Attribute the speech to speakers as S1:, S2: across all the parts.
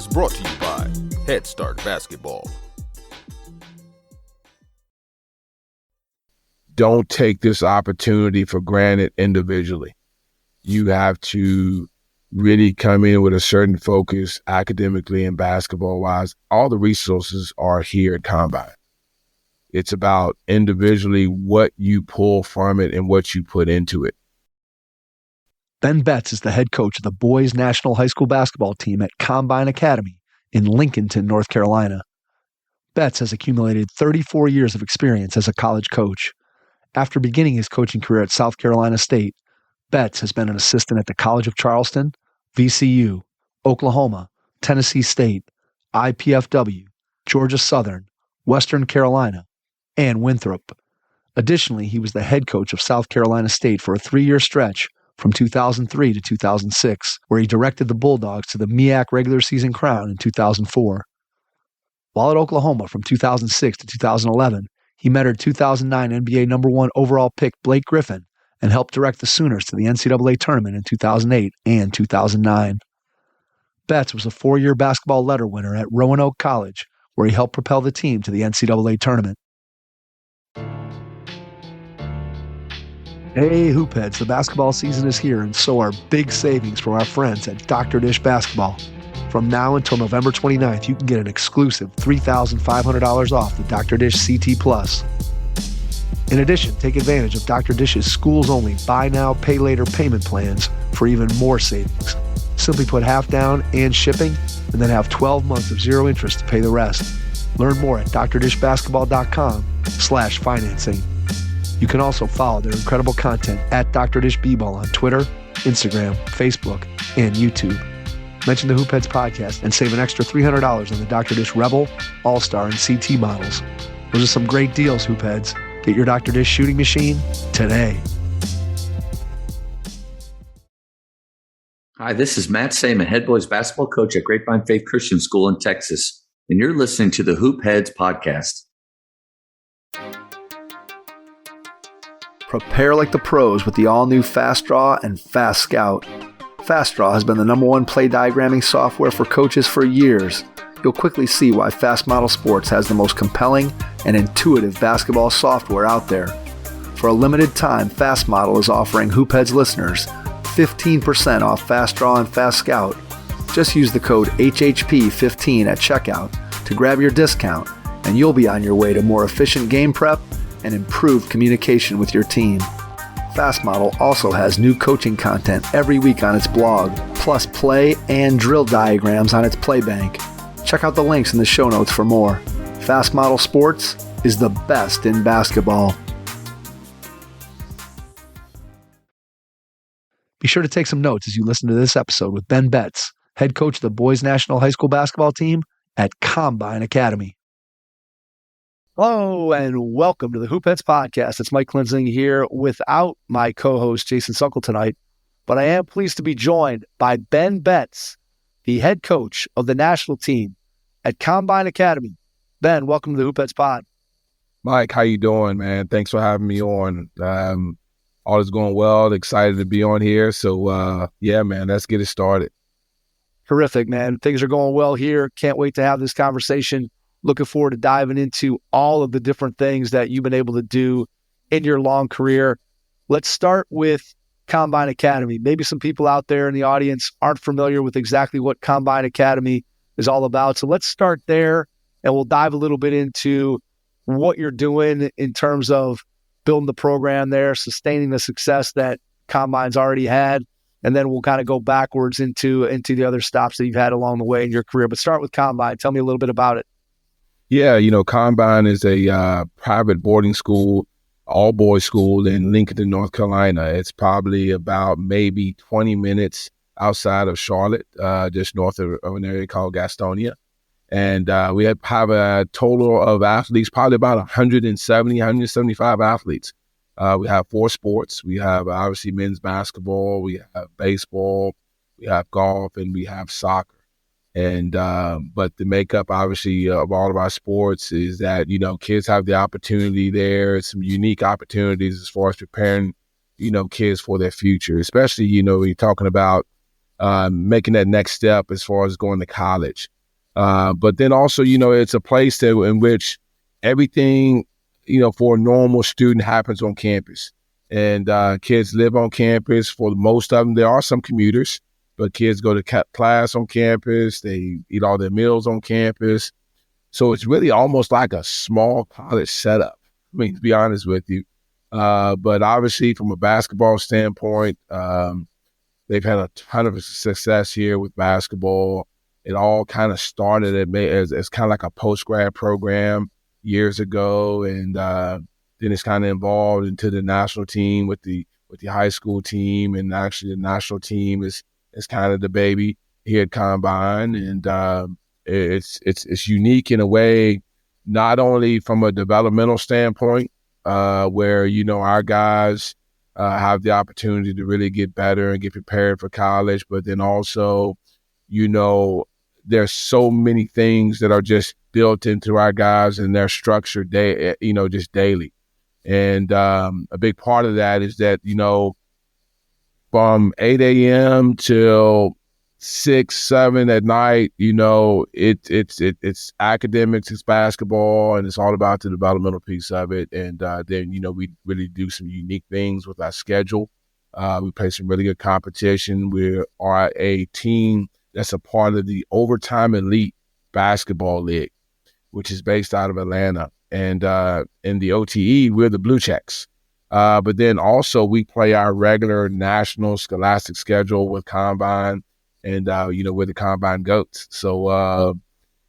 S1: is brought to you by Head Start Basketball.
S2: Don't take this opportunity for granted individually. You have to really come in with a certain focus academically and basketball-wise. All the resources are here at Combine. It's about individually what you pull from it and what you put into it.
S3: Ben Betts is the head coach of the boys' national high school basketball team at Combine Academy in Lincolnton, North Carolina. Betts has accumulated 34 years of experience as a college coach. After beginning his coaching career at South Carolina State, Betts has been an assistant at the College of Charleston, VCU, Oklahoma, Tennessee State, IPFW, Georgia Southern, Western Carolina, and Winthrop. Additionally, he was the head coach of South Carolina State for a 3-year stretch from 2003 to 2006, where he directed the Bulldogs to the MEAC regular season crown in 2004. While at Oklahoma from 2006 to 2011, he mentored 2009 NBA #1 overall pick Blake Griffin and helped direct the Sooners to the NCAA Tournament in 2008 and 2009. Betts was a 4-year basketball letter winner at Roanoke College, where he helped propel the team to the NCAA Tournament. Hey, Hoopheads, the basketball season is here, and so are big savings for our friends at Dr. Dish Basketball. From now until November 29th, you can get an exclusive $3,500 off the Dr. Dish CT Plus. In addition, take advantage of Dr. Dish's schools-only buy now, pay later payment plans for even more savings. Simply put half down and shipping, and then have 12 months of zero interest to pay the rest. Learn more at drdishbasketball.com/financing. You can also follow their incredible content at Dr. Dish B-Ball on Twitter, Instagram, Facebook, and YouTube. Mention the Hoopheads podcast and save an extra $300 on the Dr. Dish Rebel, All-Star, and CT models. Those are some great deals, Hoopheads. Get your Dr. Dish shooting machine today.
S4: Hi, this is Matt Saman, head boys basketball coach at Grapevine Faith Christian School in Texas, and you're listening to the Hoopheads podcast.
S3: Prepare like the pros with the all-new Fast Draw and Fast Scout. Fast Draw has been the #1 play diagramming software for coaches for years. You'll quickly see why Fast Model Sports has the most compelling and intuitive basketball software out there. For a limited time, Fast Model is offering Hoopheads listeners 15% off Fast Draw and Fast Scout. Just use the code HHP15 at checkout to grab your discount, and you'll be on your way to more efficient game prep and improved communication with your team. Fast Model also has new coaching content every week on its blog, plus play and drill diagrams on its Playbank. Check out the links in the show notes for more. Fast Model Sports is the best in basketball. Be sure to take some notes as you listen to this episode with Ben Betts, head coach of the boys' national high school basketball team at Combine Academy. Hello and welcome to the Hoopheads podcast. It's Mike Klinzing here without my co-host Jason Suckle tonight, but I am pleased to be joined by Ben Betts, the head coach of the national team at Combine Academy. Ben, welcome to the Hoopheads pod.
S2: Mike, how you doing, man? Thanks for having me on. All is going well. Excited to be on here. So, yeah, man, let's get it started.
S3: Terrific, man. Things are going well here. Can't wait to have this conversation. Looking forward to diving into all of the different things that you've been able to do in your long career. Let's start with Combine Academy. Maybe some people out there in the audience aren't familiar with exactly what Combine Academy is all about. So let's start there, and we'll dive a little bit into what you're doing in terms of building the program there, sustaining the success that Combine's already had, and then we'll kind of go backwards into the other stops that you've had along the way in your career. But start with Combine. Tell me a little bit about it.
S2: Yeah, Combine is a private boarding school, all-boys school in Lincolnton, North Carolina. It's probably about maybe 20 minutes outside of Charlotte, just north of an area called Gastonia. And we have a total of athletes, probably about 170, 175 athletes. We have 4 sports. We have, obviously, men's basketball, we have baseball, we have golf, and we have soccer. And but the makeup, obviously, of all of our sports is that, kids have the opportunity there, some unique opportunities as far as preparing, kids for their future, especially, when you're talking about making that next step as far as going to college. But then also, it's a place in which everything, for a normal student happens on campus. And kids live on campus for most of them. There are some commuters, but kids go to class on campus. They eat all their meals on campus. So it's really almost like a small college setup. I mean, to be honest with you. But obviously, from a basketball standpoint, they've had a ton of success here with basketball. It all kind of started as kind of like a post-grad program years ago, and then it's kind of evolved into the national team with the high school team, and actually the national team is kind of the baby here at Combine, and it's unique in a way, not only from a developmental standpoint, where our guys have the opportunity to really get better and get prepared for college, but then also, there's so many things that are just built into our guys and their structure just daily. And a big part of that is that, from 8 a.m. till 6, 7 at night, it's academics, it's basketball, and it's all about the developmental piece of it. And then, we really do some unique things with our schedule. We play some really good competition. We are a team that's a part of the Overtime Elite Basketball League, which is based out of Atlanta. And in the OTE, we're the Blue Checks. But then also we play our regular national scholastic schedule with Combine, and, we're the Combine GOATs. So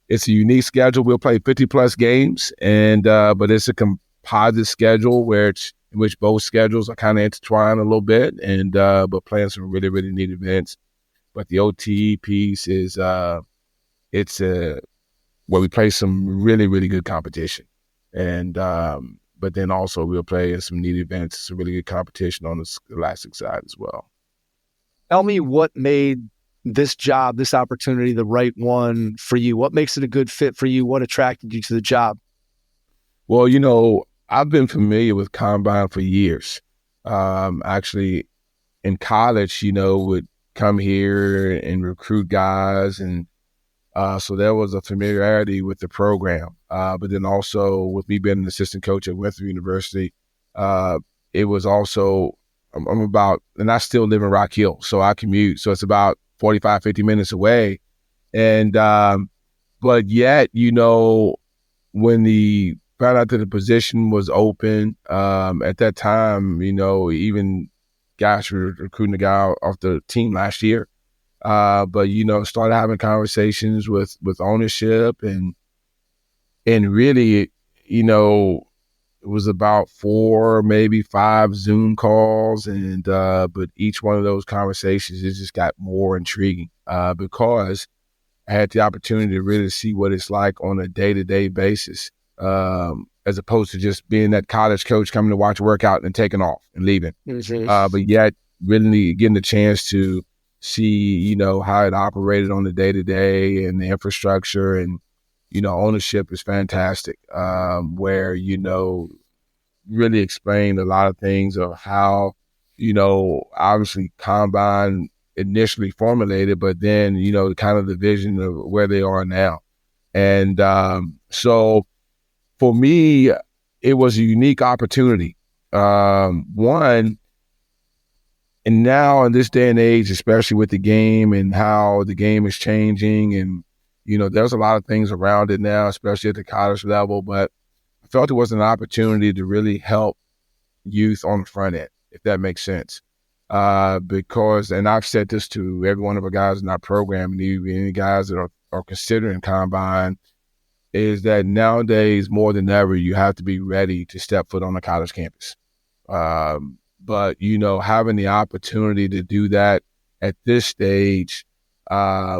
S2: it's a unique schedule. We'll play 50-plus games, and but it's a composite schedule in which both schedules are kind of intertwined a little bit, and but playing some really, really neat events. But the OTE piece is it's where we play some really, really good competition. And but then also we'll play in some neat events. It's a really good competition on the scholastic side as well.
S3: Tell me what made this job, this opportunity, the right one for you. What makes it a good fit for you? What attracted you to the job?
S2: Well, I've been familiar with Combine for years. Actually, in college, would come here and recruit guys, and so there was a familiarity with the program. But then also with me being an assistant coach at Winthrop University, it was also, and I still live in Rock Hill, so I commute. So it's about 45, 50 minutes away. And, but yet, when the found out that the position was open, at that time, even guys were recruiting a guy off the team last year. But started having conversations with ownership, and really, it was about 4, maybe 5 Zoom calls, and but each one of those conversations, it just got more intriguing because I had the opportunity to really see what it's like on a day-to-day basis, as opposed to just being that college coach coming to watch a workout and taking off and leaving. Mm-hmm. But yet, really getting the chance to see, how it operated on the day-to-day and the infrastructure, and, ownership is fantastic, where, really explained a lot of things of how, obviously Combine initially formulated, but then, kind of the vision of where they are now. And so for me, it was a unique opportunity. One, and now in this day and age, especially with the game and how the game is changing, and, there's a lot of things around it now, especially at the college level, but I felt it was an opportunity to really help youth on the front end, if that makes sense. Because, and I've said this to every one of our guys in our program, and any guys that are considering Combine, is that nowadays, more than ever, you have to be ready to step foot on a college campus. But, having the opportunity to do that at this stage,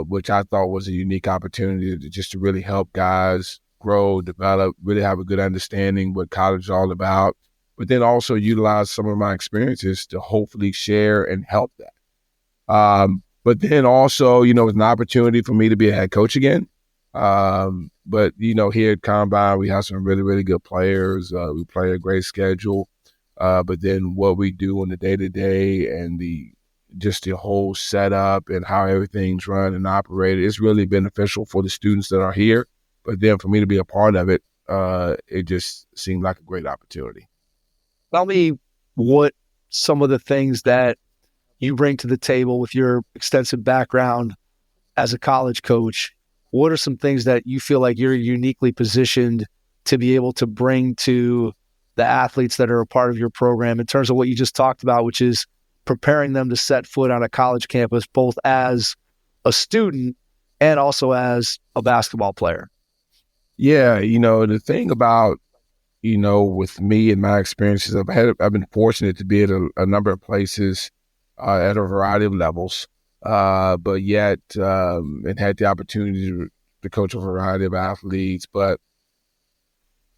S2: which I thought was a unique opportunity to really help guys grow, develop, really have a good understanding what college is all about, but then also utilize some of my experiences to hopefully share and help that. But then also, it's an opportunity for me to be a head coach again. But, here at Combine, we have some really, really good players. We play a great schedule. But then what we do on the day-to-day and the just the whole setup and how everything's run and operated. It's really beneficial for the students that are here. But then for me to be a part of it, it just seemed like a great opportunity.
S3: Tell me what some of the things that you bring to the table with your extensive background as a college coach. What are some things that you feel like you're uniquely positioned to be able to bring to the athletes that are a part of your program in terms of what you just talked about, which is preparing them to set foot on a college campus, both as a student and also as a basketball player?
S2: Yeah, the thing about, with me and my experiences, I've been fortunate to be at a number of places at a variety of levels, but yet and had the opportunity to coach a variety of athletes. But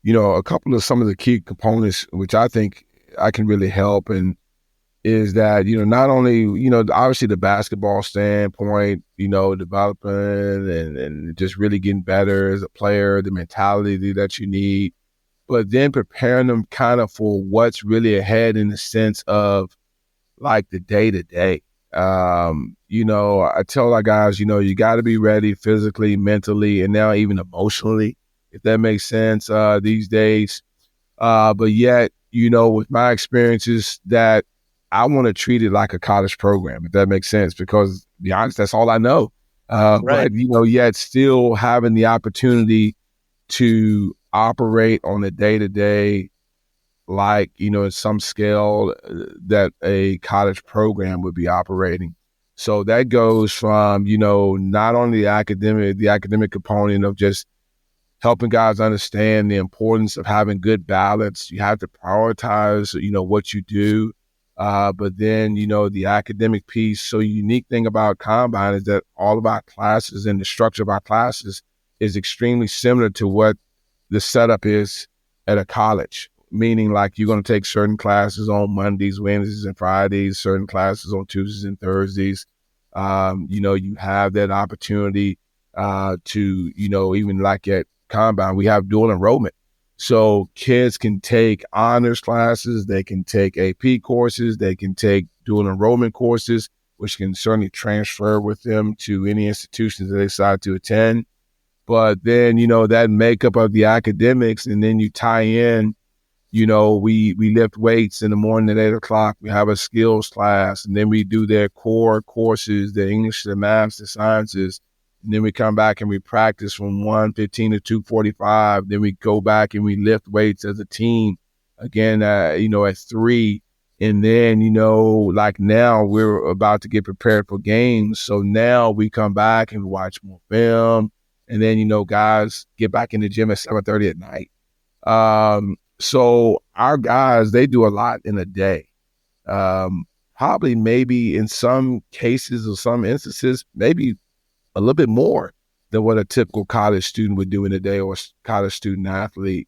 S2: a couple of some of the key components, which I think I can really help, and is that not only obviously the basketball standpoint, developing and just really getting better as a player, the mentality that you need, but then preparing them kind of for what's really ahead in the sense of like the day to day. I tell our guys, you got to be ready physically, mentally, and now even emotionally, if that makes sense, these days. But yet, with my experiences, that I want to treat it like a college program, if that makes sense, because to be honest, that's all I know.
S3: Right.
S2: But, yet still having the opportunity to operate on a day-to-day, like, in some scale that a college program would be operating. So that goes from, not only the academic component of just helping guys understand the importance of having good balance. You have to prioritize, what you do. But then, the academic piece. So the unique thing about Combine is that all of our classes and the structure of our classes is extremely similar to what the setup is at a college, meaning like you're going to take certain classes on Mondays, Wednesdays, and Fridays, certain classes on Tuesdays and Thursdays. You have that opportunity to, even like at Combine, we have dual enrollment. So kids can take honors classes, they can take AP courses, they can take dual enrollment courses, which can certainly transfer with them to any institutions that they decide to attend. But then, that makeup of the academics, and then you tie in, we lift weights in the morning at 8:00. We have a skills class, and then we do their core courses, the English, the math, the sciences. And then we come back and we practice from 1:15 to 2:45. Then we go back and we lift weights as a team again, at 3. And then, like now we're about to get prepared for games. So now we come back and watch more film. And then, guys get back in the gym at 7:30 at night. So our guys, they do a lot in a day. Probably maybe in some cases or some instances, maybe a little bit more than what a typical college student would do in a day, or a college student athlete.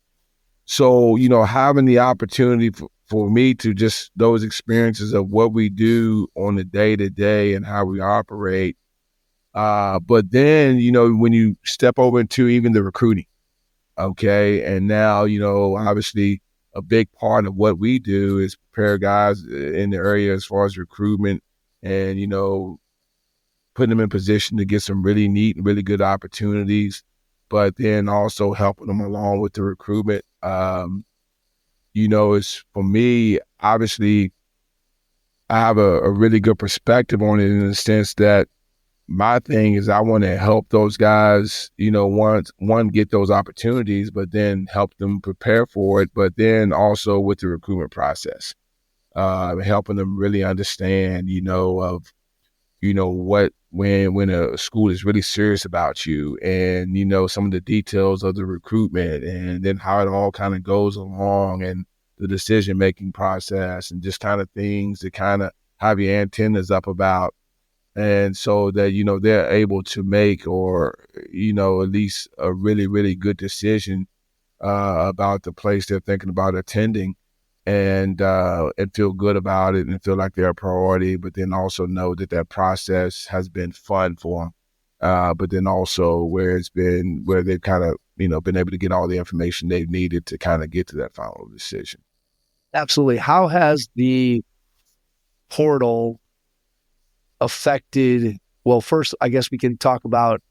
S2: So, having the opportunity for me to just those experiences of what we do on the day to day and how we operate. But then, when you step over into even the recruiting, okay, and now, obviously a big part of what we do is prepare guys in the area as far as recruitment and, putting them in position to get some really neat and really good opportunities, but then also helping them along with the recruitment. It's for me, obviously, I have a really good perspective on it in the sense that my thing is I want to help those guys, one, get those opportunities, but then help them prepare for it, but then also with the recruitment process, helping them really understand, of what when a school is really serious about you, and some of the details of the recruitment, and then how it all kind of goes along, and the decision making process, and just kind of things to kind of have your antennas up about, and so that they're able to make, or at least a really, really good decision about the place they're thinking about attending, and feel good about it and feel like they're a priority, but then also know that process has been fun for them. But then also where they've kind of, been able to get all the information they've needed to kind of get to that final decision.
S3: Absolutely. How has the portal affected, well, first, I guess we can talk about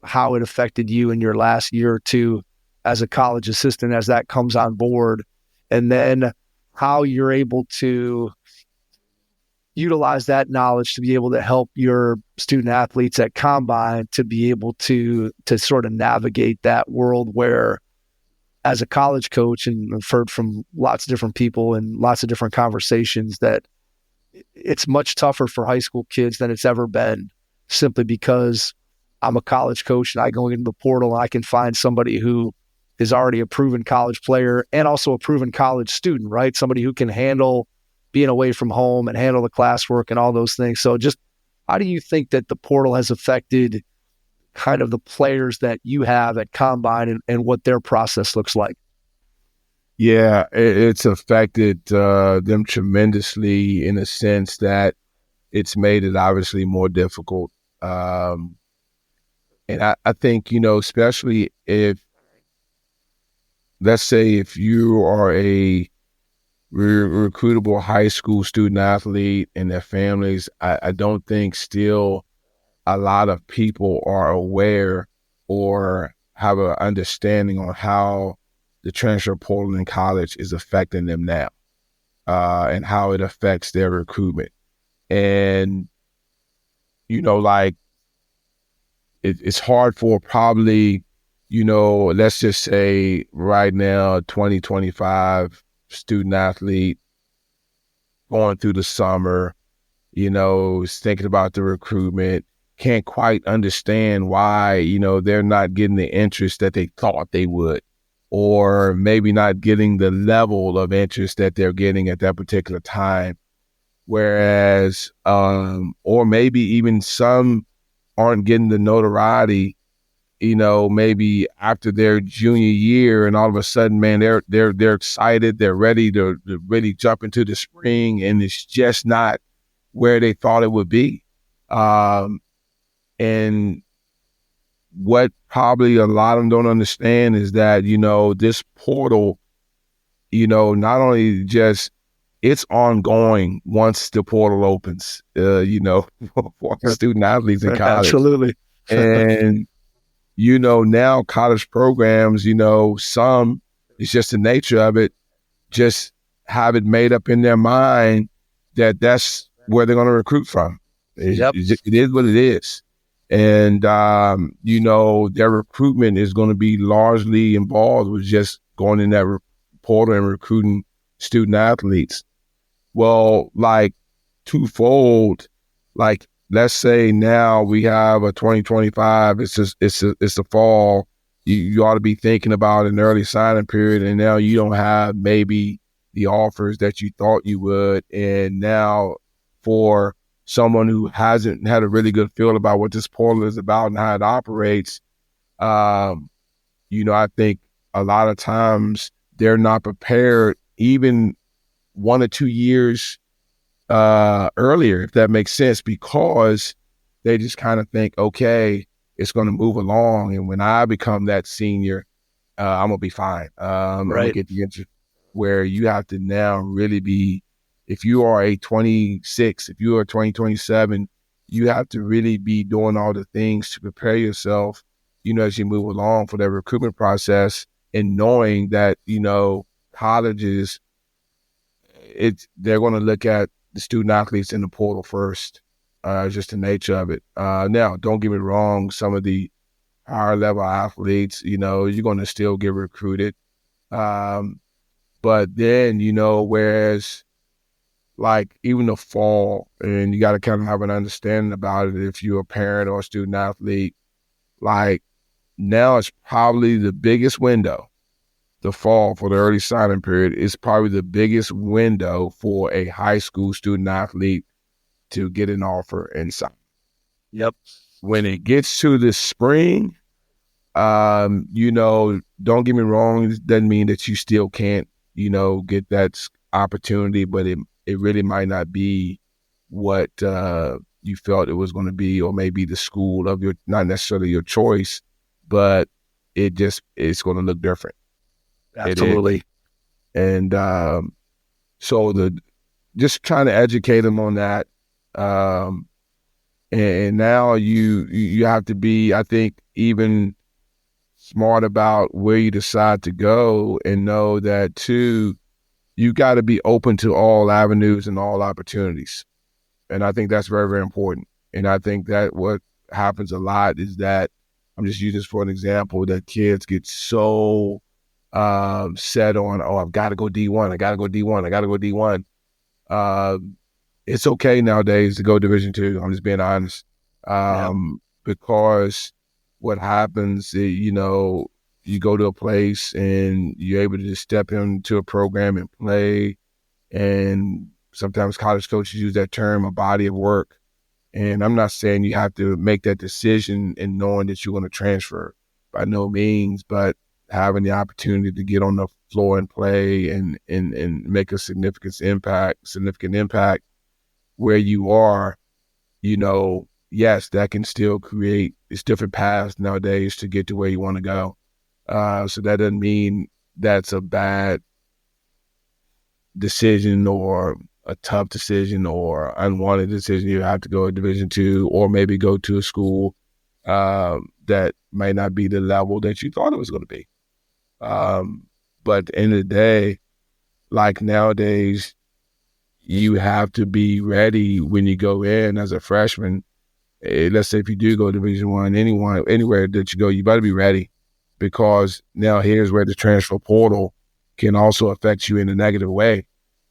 S3: how it affected you in your last year or two as a college assistant as that comes on board, and then how you're able to utilize that knowledge to be able to help your student athletes at Combine to be able to sort of navigate that world where, as a college coach, and I've heard from lots of different people and lots of different conversations, that it's much tougher for high school kids than it's ever been, simply because I'm a college coach and I go into the portal and I can find somebody who is already a proven college player and also a proven college student, right? Somebody who can handle being away from home and handle the classwork and all those things. So just how do you think that the portal has affected kind of the players that you have at Combine and what their process looks like?
S2: Yeah, it's affected them tremendously in a sense that it's made it obviously more difficult. And I think, especially if, let's say, if you are a recruitable high school student athlete and their families, I don't think still a lot of people are aware or have an understanding on how the transfer portal in college is affecting them now, and how it affects their recruitment. And, it's hard for probably, let's just say right now, 2025 student athlete going through the summer, is thinking about the recruitment, can't quite understand why, they're not getting the interest that they thought they would, or maybe not getting the level of interest that they're getting at that particular time. Whereas, or maybe even some aren't getting the notoriety, maybe after their junior year, and all of a sudden, man, they're excited, they're ready to really jump into the spring, and it's just not where they thought it would be. And what probably a lot of them don't understand is that, this portal, not only just, it's ongoing once the portal opens, for student athletes in college.
S3: Absolutely.
S2: And, now college programs, some, it's just the nature of it, just have it made up in their mind that that's where they're going to recruit from.
S3: Yep.
S2: It is what it is. And, their recruitment is going to be largely involved with just going in that portal and recruiting student athletes. Well, like twofold, like let's say now we have a 2025, it's the fall. You ought to be thinking about an early signing period, and now you don't have maybe the offers that you thought you would. And now for someone who hasn't had a really good feel about what this portal is about and how it operates, I think a lot of times they're not prepared even 1 or 2 years earlier, if that makes sense, because they just kind of think, okay, it's going to move along, and when I become that senior, I'm gonna be fine. I'm gonna get the interest. Where you have to now really be, if you are a 26, if you are 2027, you have to really be doing all the things to prepare yourself, as you move along for that recruitment process, and knowing that, colleges, they're going to look at the student athletes in the portal first, just the nature of it. Now, don't get me wrong, some of the higher level athletes, you're going to still get recruited. But then, whereas like even the fall, and you got to kind of have an understanding about it if you're a parent or a student athlete, like now it's probably the biggest window. The fall for the early signing period is probably the biggest window for a high school student athlete to get an offer and sign.
S3: Yep.
S2: When it gets to the spring, don't get me wrong, it doesn't mean that you still can't, get that opportunity, but it really might not be what you felt it was going to be, or maybe the school of your, not necessarily your choice, but it's going to look different.
S3: Absolutely.
S2: And so just trying to educate them on that. And now you have to be, I think, even smart about where you decide to go, and know that too, you got to be open to all avenues and all opportunities. And I think that's very, very important. And I think that what happens a lot is that, I'm just using this for an example, that kids get so set on, oh, I've got to go D1, I got to go D1, I got to go D1. It's okay nowadays to go Division II. I'm just being honest. Because what happens, you know, you go to a place and you're able to just step into a program and play. And sometimes college coaches use that term, a body of work. And I'm not saying you have to make that decision and knowing that you're going to transfer, by no means, but having the opportunity to get on the floor and play and make a significant impact where you are, you know, yes, that can still create, it's different paths nowadays to get to where you want to go. So that doesn't mean that's a bad decision or a tough decision or unwanted decision. You have to go to Division II, or maybe go to a school that may not be the level that you thought it was going to be. But at the end of the day, like nowadays, you have to be ready when you go in as a freshman. Let's say if you do go to Division I, anywhere that you go, you better be ready, because now here's where the transfer portal can also affect you in a negative way,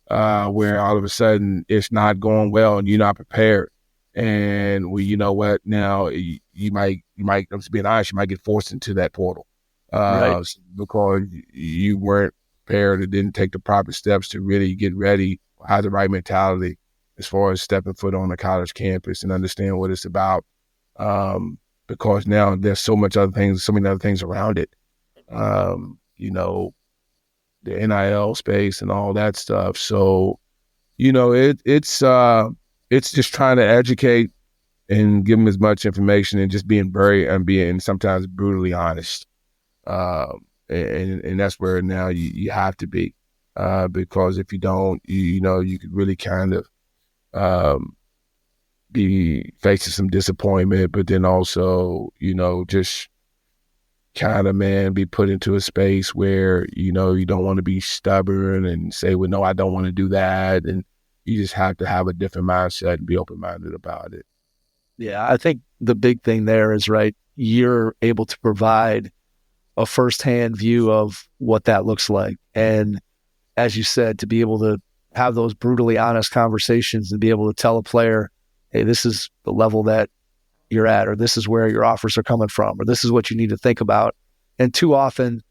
S2: where all of a sudden it's not going well and you're not prepared. And well, you know what? Now you might, I'm just being honest, you might get forced into that portal,
S3: Right.
S2: because you weren't prepared or didn't take the proper steps to really get ready, have the right mentality as far as stepping foot on a college campus and understand what it's about. Because now there's so many other things around it. You know, the NIL space and all that stuff. So, you know, it's just trying to educate and give them as much information, and just being being sometimes brutally honest. And that's where now you have to be, because if you don't, you know, you could really kind of be facing some disappointment, but then also, you know, just kind of, be put into a space where, you know, you don't want to be stubborn and say, well, no, I don't want to do that. And you just have to have a different mindset and be open-minded about it.
S3: Yeah, I think the big thing there is, right, you're able to provide a firsthand view of what that looks like. And as you said, to be able to have those brutally honest conversations and be able to tell a player, hey, this is the level that you're at, or this is where your offers are coming from, or this is what you need to think about. And too often,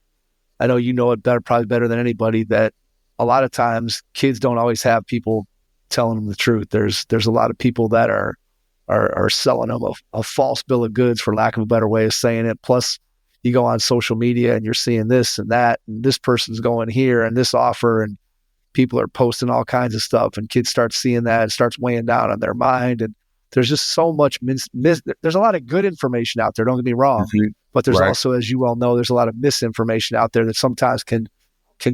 S3: I know you know it better, probably better than anybody, that a lot of times kids don't always have people telling them the truth. There's a lot of people that are selling them a false bill of goods, for lack of a better way of saying it. Plus, you go on social media and you're seeing this and that, and this person's going here and this offer, and people are posting all kinds of stuff, and kids start seeing that, it starts weighing down on their mind. And there's just so much there's a lot of good information out there, don't get me wrong, but there's also, as you well know, there's a lot of misinformation out there that sometimes can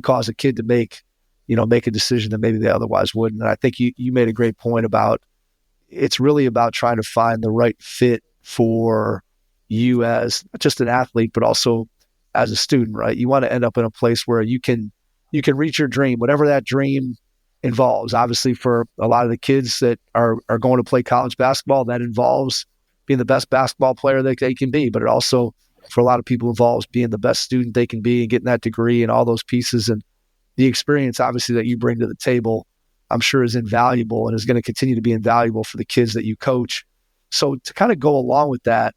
S3: cause a kid to make a decision that maybe they otherwise wouldn't. And I think you made a great point about, it's really about trying to find the right fit for you as not just an athlete, but also as a student, right? You want to end up in a place where you can reach your dream, whatever that dream involves. Obviously, for a lot of the kids that are going to play college basketball, that involves being the best basketball player that they can be. But it also, for a lot of people, involves being the best student they can be and getting that degree and all those pieces. And the experience, obviously, that you bring to the table, I'm sure is invaluable and is going to continue to be invaluable for the kids that you coach. So to kind of go along with that,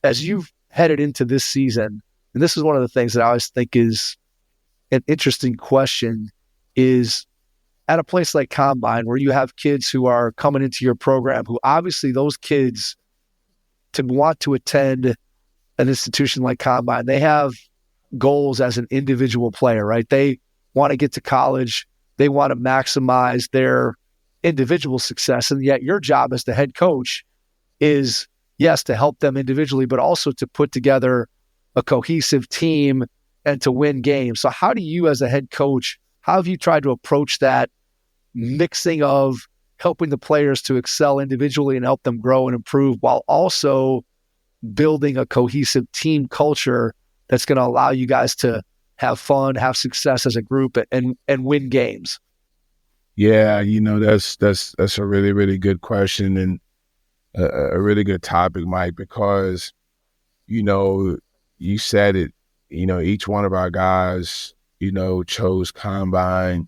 S3: as you've headed into this season, and this is one of the things that I always think is an interesting question, is at a place like Combine, where you have kids who are coming into your program, who obviously those kids, to want to attend an institution like Combine, they have goals as an individual player, right? They want to get to college. They want to maximize their individual success. And yet your job as the head coach is, yes, to help them individually, but also to put together a cohesive team and to win games. So how do you, as a head coach, how have you tried to approach that mixing of helping the players to excel individually and help them grow and improve, while also building a cohesive team culture that's going to allow you guys to have fun, have success as a group, and win games?
S2: Yeah, that's a really, really good question, and a really good topic, Mike, because, you said it, each one of our guys, chose Combine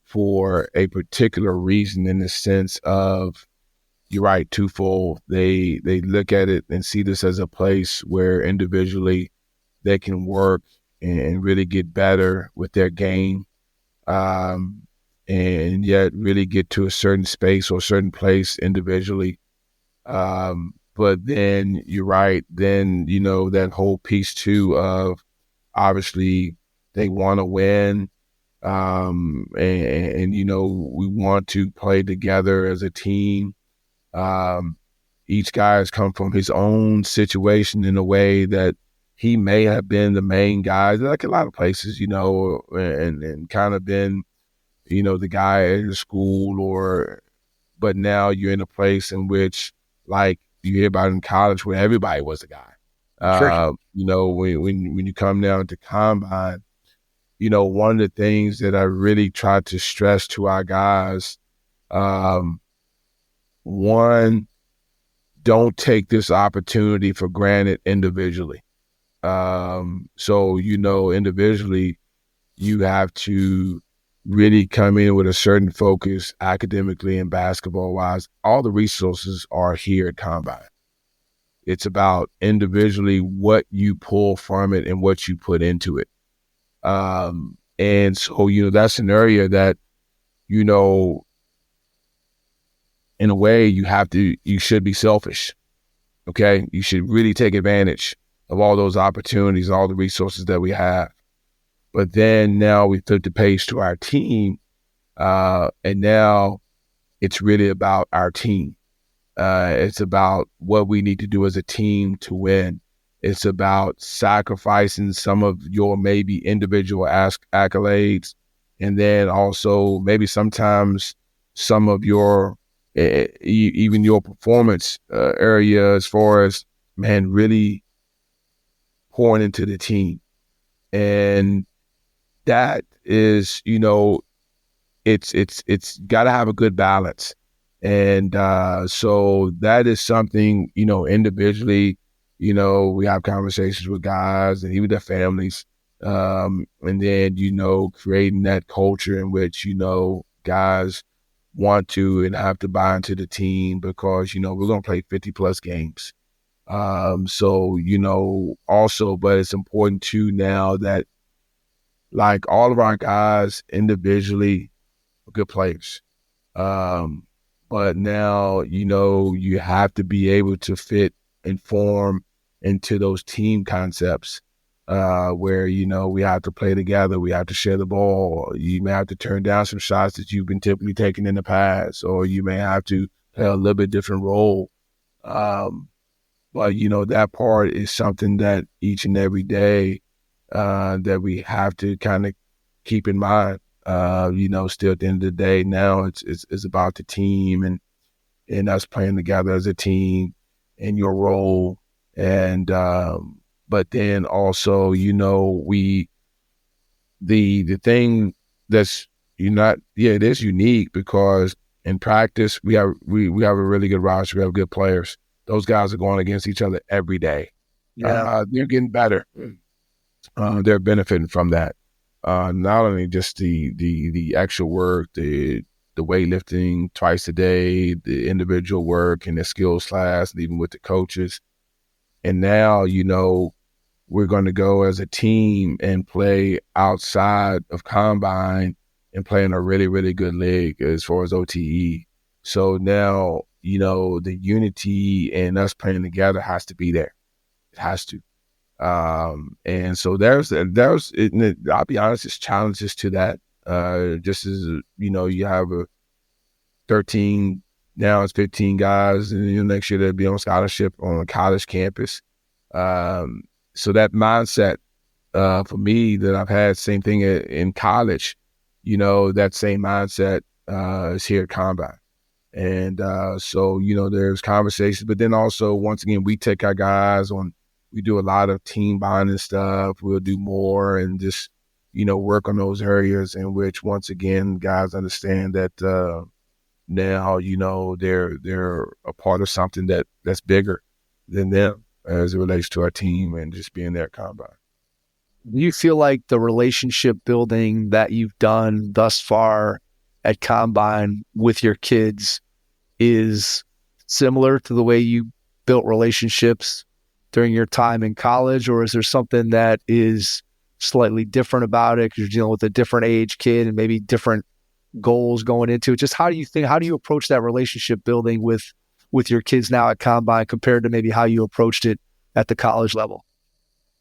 S2: for a particular reason, in the sense of, you're right, twofold. They look at it and see this as a place where individually they can work and really get better with their game, and yet really get to a certain space or a certain place individually. But then you're right, then, that whole piece too of, obviously they want to win, and we want to play together as a team. Each guy has come from his own situation in a way that he may have been the main guy, like a lot of places, and kind of been, the guy at your school, but now you're in a place in which, like you hear about in college, where everybody was the guy.
S3: Sure.
S2: When you come down to Combine, one of the things that I really try to stress to our guys, one, don't take this opportunity for granted individually. So, individually, you have to really come in with a certain focus academically and basketball-wise. All the resources are here at Combine. It's about individually what you pull from it and what you put into it. And so, that's an area that, in a way, you should be selfish. Okay. You should really take advantage of all those opportunities, all the resources that we have. But then now we flip the page to our team, and now it's really about our team. It's about what we need to do as a team to win. It's about sacrificing some of your maybe individual accolades, and then also maybe sometimes some of your even your performance area, as far as, man, really pouring into the team. And that is, it's got to have a good balance. And so that is something, individually, we have conversations with guys and even their families. And then, creating that culture in which, guys want to and have to buy into the team, because, we're going to play 50 plus games. So, also, but it's important too now that, like, all of our guys individually are good players. But now, you have to be able to fit and form into those team concepts, where, we have to play together. We have to share the ball. You may have to turn down some shots that you've been typically taking in the past, or you may have to play a little bit different role. But, that part is something that each and every day, that we have to kind of keep in mind. Still at the end of the day, now it's about the team and us playing together as a team and your role. And, but then also, the thing that's it is unique, because in practice, we have a really good roster. We have good players. Those guys are going against each other every day.
S3: Yeah.
S2: They're getting better. They're benefiting from that. Not only just the actual work, the weightlifting twice a day, the individual work and the skills class, and even with the coaches. And now, we're going to go as a team and play outside of Combine and play in a really, really good league as far as OTE. So now, the unity and us playing together has to be there. It has to. And so there's I'll be honest, there's challenges to that. Just as, you have a 13, now it's 15 guys, and next year they'll be on scholarship on a college campus. So that mindset, for me, that I've had, same thing in college, that same mindset, is here at Combine. And so, there's conversations, but then also, once again, we take our guys we do a lot of team bonding stuff. We'll do more and just, work on those areas in which, once again, guys understand that now, they're a part of something that's bigger than them as it relates to our team and just being there at Combine.
S3: Do you feel like the relationship building that you've done thus far at Combine with your kids is similar to the way you built relationships during your time in college, or is there something that is slightly different about it because you're dealing with a different age kid and maybe different goals going into it? Just how do you approach that relationship building with your kids now at Combine compared to maybe how you approached it at the college level?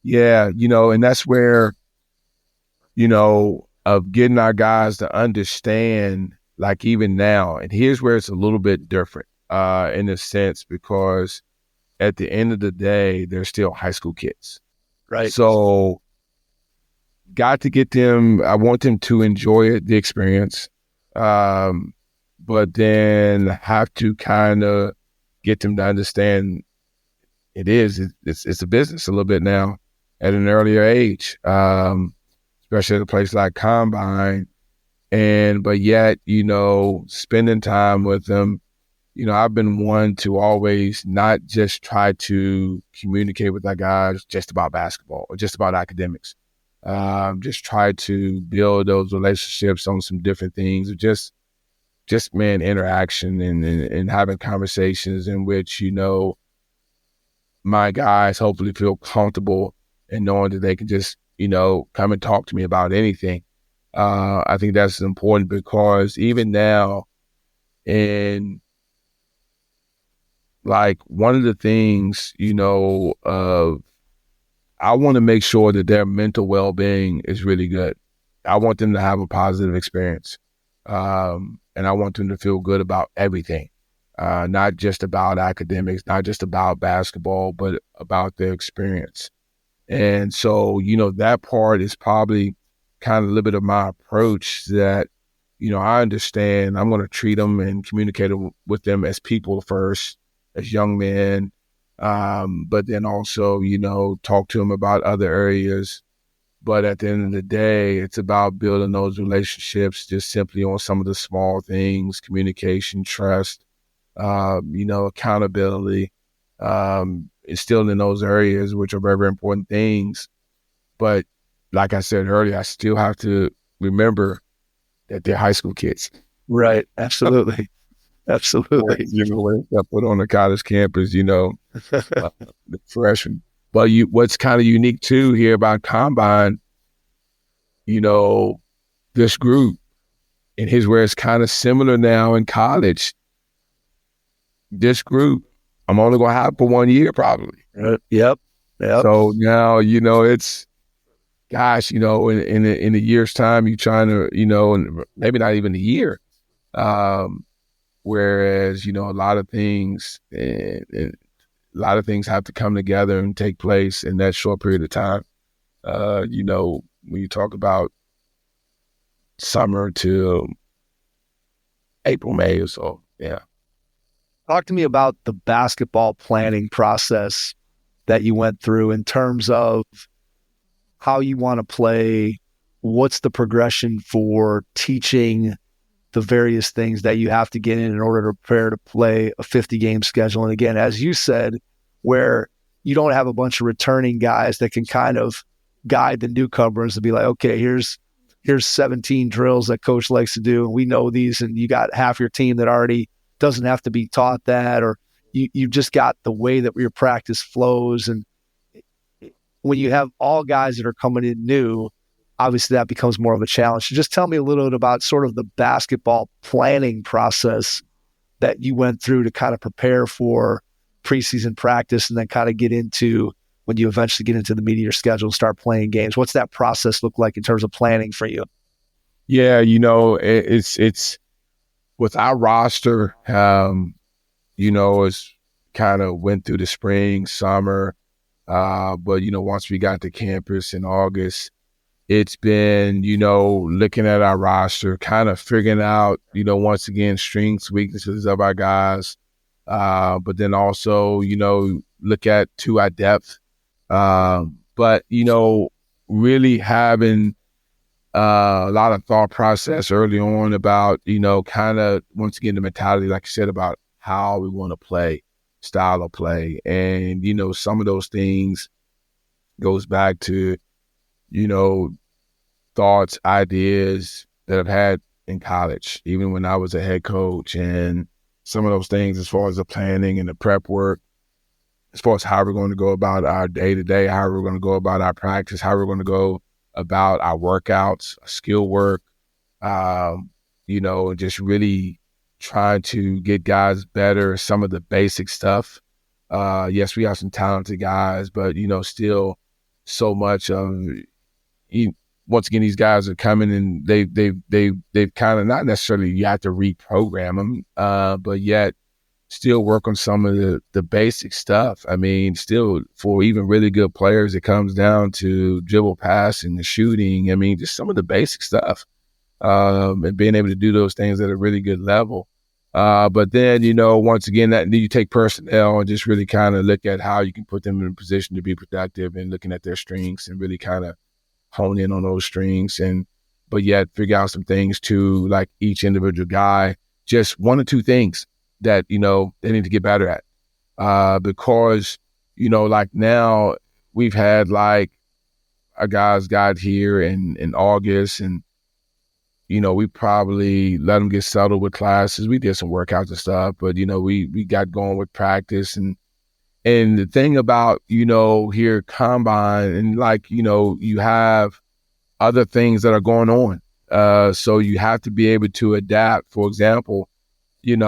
S2: Yeah, and that's where, of getting our guys to understand, like even now, and here's where it's a little bit different in a sense, because at the end of the day, they're still high school kids.
S3: Right.
S2: So got to get them, I want them to enjoy it, the experience, but then have to kind of get them to understand it's a business a little bit now at an earlier age, especially at a place like Combine. But yet, spending time with them, I've been one to always not just try to communicate with our guys just about basketball or just about academics. Just try to build those relationships on some different things, just interaction and having conversations in which, my guys hopefully feel comfortable and knowing that they can just, come and talk to me about anything. I think that's important because even now, and like one of the things, I want to make sure that their mental well-being is really good. I want them to have a positive experience. And I want them to feel good about everything, not just about academics, not just about basketball, but about their experience. And so, that part is probably kind of a little bit of my approach that, I understand I'm going to treat them and communicate with them as people first, as young men, but then also, talk to them about other areas. But at the end of the day, it's about building those relationships just simply on some of the small things, communication, trust, accountability, instilling in those areas, which are very, very important things. But like I said earlier, I still have to remember that they're high school kids.
S3: Right. Absolutely. Absolutely.
S2: When they put on the college campus, the freshman. But what's kind of unique too here about Combine, this group, and here's where it's kind of similar now in college. This group, I'm only going to have for 1 year probably.
S3: Yep.
S2: So now, it's, gosh, in a year's time, you're trying to, and maybe not even a year. Whereas, a lot of things have to come together and take place in that short period of time. When you talk about summer to April, May or so, yeah.
S3: Talk to me about the basketball planning process that you went through in terms of how you want to play. What's the progression for teaching the various things that you have to get in order to prepare to play a 50-game schedule? And again, as you said, where you don't have a bunch of returning guys that can kind of guide the newcomers and be like, okay, here's 17 drills that coach likes to do, and we know these, and you got half your team that already doesn't have to be taught that, or you just got the way that your practice flows. And when you have all guys that are coming in new, obviously that becomes more of a challenge. So just tell me a little bit about sort of the basketball planning process that you went through to kind of prepare for preseason practice and then kind of get into when you eventually get into the meat of your schedule and start playing games. What's that process look like in terms of planning for you?
S2: Yeah, it's with our roster, it's kind of went through the spring, summer, but once we got to campus in August, it's been, looking at our roster, kind of figuring out, once again, strengths, weaknesses of our guys. But then also, look to our depth. But, really having a lot of thought process early on about, kind of, once again, the mentality, like you said, about how we want to play, style of play. And, some of those things goes back to, thoughts, ideas that I've had in college, even when I was a head coach, and some of those things as far as the planning and the prep work, as far as how we're going to go about our day-to-day, how we're going to go about our practice, how we're going to go about our workouts, skill work, just really trying to get guys better, some of the basic stuff. Yes, we have some talented guys, but, still so much of, once again, these guys are coming and they've kind of not necessarily, you have to reprogram them, but yet still work on some of the basic stuff. I mean, still for even really good players, it comes down to dribble, passing, the shooting. I mean, just some of the basic stuff, and being able to do those things at a really good level. But then, once again, that you take personnel and just really kind of look at how you can put them in a position to be productive and looking at their strengths and really kind of hone in on those strengths, but yet figure out some things too, like each individual guy, just one or two things that, they need to get better at. Because, like now we've had like our guys got here in August, and, we probably let them get settled with classes. We did some workouts and stuff, but, we got going with practice. And the thing about, here Combine, and like, you have other things that are going on. So you have to be able to adapt. For example, you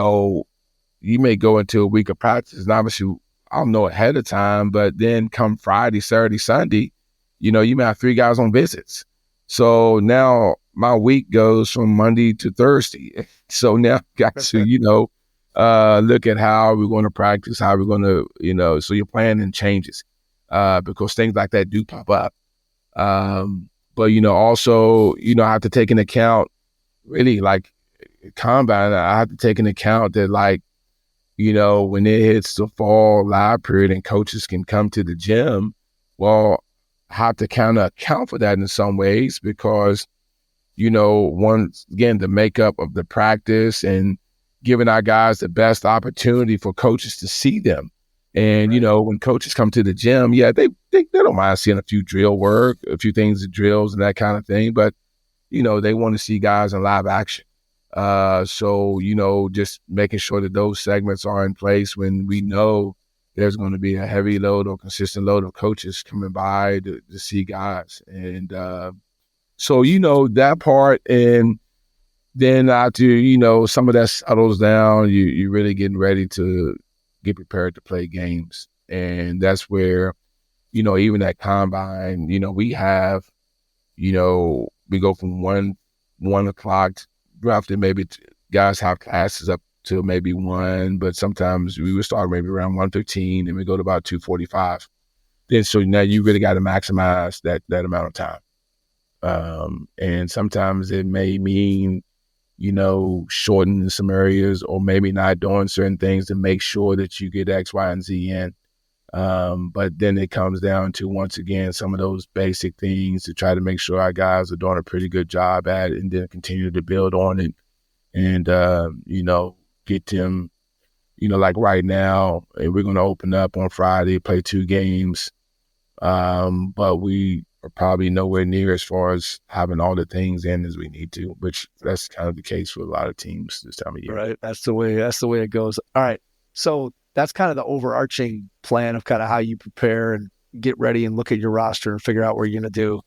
S2: may go into a week of practice, and obviously I'll know ahead of time, but then come Friday, Saturday, Sunday, you may have 3 guys on visits. So now my week goes from Monday to Thursday. So now I've got to, look at how we're going to practice, how we're going to, so your planning changes, because things like that do pop up. But, also, I have to take into account really like Combine. I have to take into account that like, when it hits the fall live period and coaches can come to the gym, well, I have to kind of account for that in some ways because, once again, the makeup of the practice and giving our guys the best opportunity for coaches to see them. And, right. When coaches come to the gym, yeah, they don't mind seeing a few drill work, a few things, drills and that kind of thing. But, they want to see guys in live action. So, just making sure that those segments are in place when we know there's going to be a heavy load or consistent load of coaches coming by to see guys. And so, that part. And then after, some of that settles down, you're really getting ready to get prepared to play games. And that's where, even at Combine, we have, we go from 1 o'clock, roughly maybe guys have classes up to maybe 1, but sometimes we would start maybe around 1:15 and we go to about 2:45. Then so now you really got to maximize that amount of time. And sometimes it may mean, shortening some areas or maybe not doing certain things to make sure that you get X, Y, and Z in. But then it comes down to, once again, some of those basic things to try to make sure our guys are doing a pretty good job at it, and then continue to build on it and, get them, like right now, and we're going to open up on Friday, play 2 games. But we are probably nowhere near as far as having all the things in as we need to, which that's kind of the case for a lot of teams this time of year.
S3: Right. That's the way it goes. All right. So that's kind of the overarching plan of kind of how you prepare and get ready and look at your roster and figure out what you're going to do.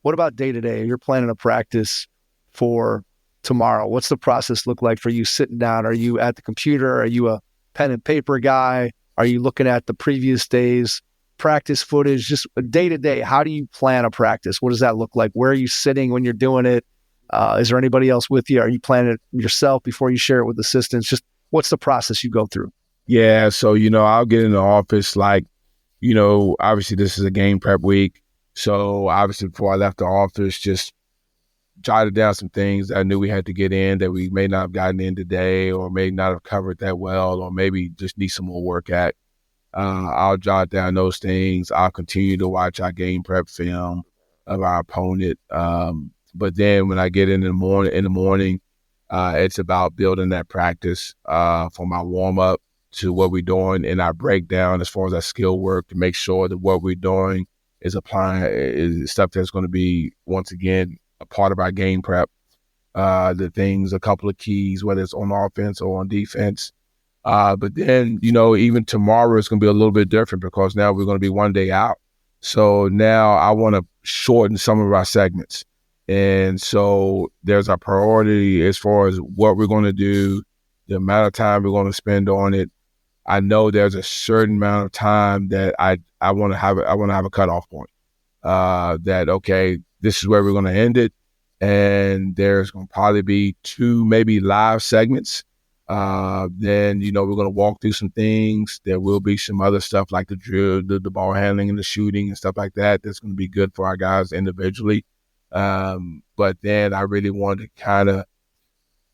S3: What about day to day? You're planning a practice for tomorrow. What's the process look like for you sitting down? Are you at the computer? Are you a pen and paper guy? Are you looking at the previous day's practice footage? Just day to day, how do you plan a practice? What does that look like? Where are you sitting when you're doing it? Is there anybody else with you? Are you planning it yourself before you share it with assistants? Just what's the process you go through?
S2: Yeah, so, I'll get in the office like, obviously this is a game prep week. So obviously before I left the office, just jotted down some things I knew we had to get in that we may not have gotten in today or may not have covered that well, or maybe just need some more work at. I'll jot down those things. I'll continue to watch our game prep film of our opponent. But then when I get in the morning, it's about building that practice from our warm up to what we're doing in our breakdown as far as our skill work to make sure that what we're doing is applying is stuff that's going to be, once again, a part of our game prep. The things, a couple of keys, whether it's on offense or on defense. But then, even tomorrow is going to be a little bit different because now we're going to be one day out. So now I want to shorten some of our segments. And so there's a priority as far as what we're going to do, the amount of time we're going to spend on it. I know there's a certain amount of time that I want to have a cutoff point. That, okay, this is where we're going to end it. And there's going to probably be 2 maybe live segments. Then, we're going to walk through some things. There will be some other stuff like the drill, the ball handling and the shooting and stuff like that. That's going to be good for our guys individually. But then I really want to kind of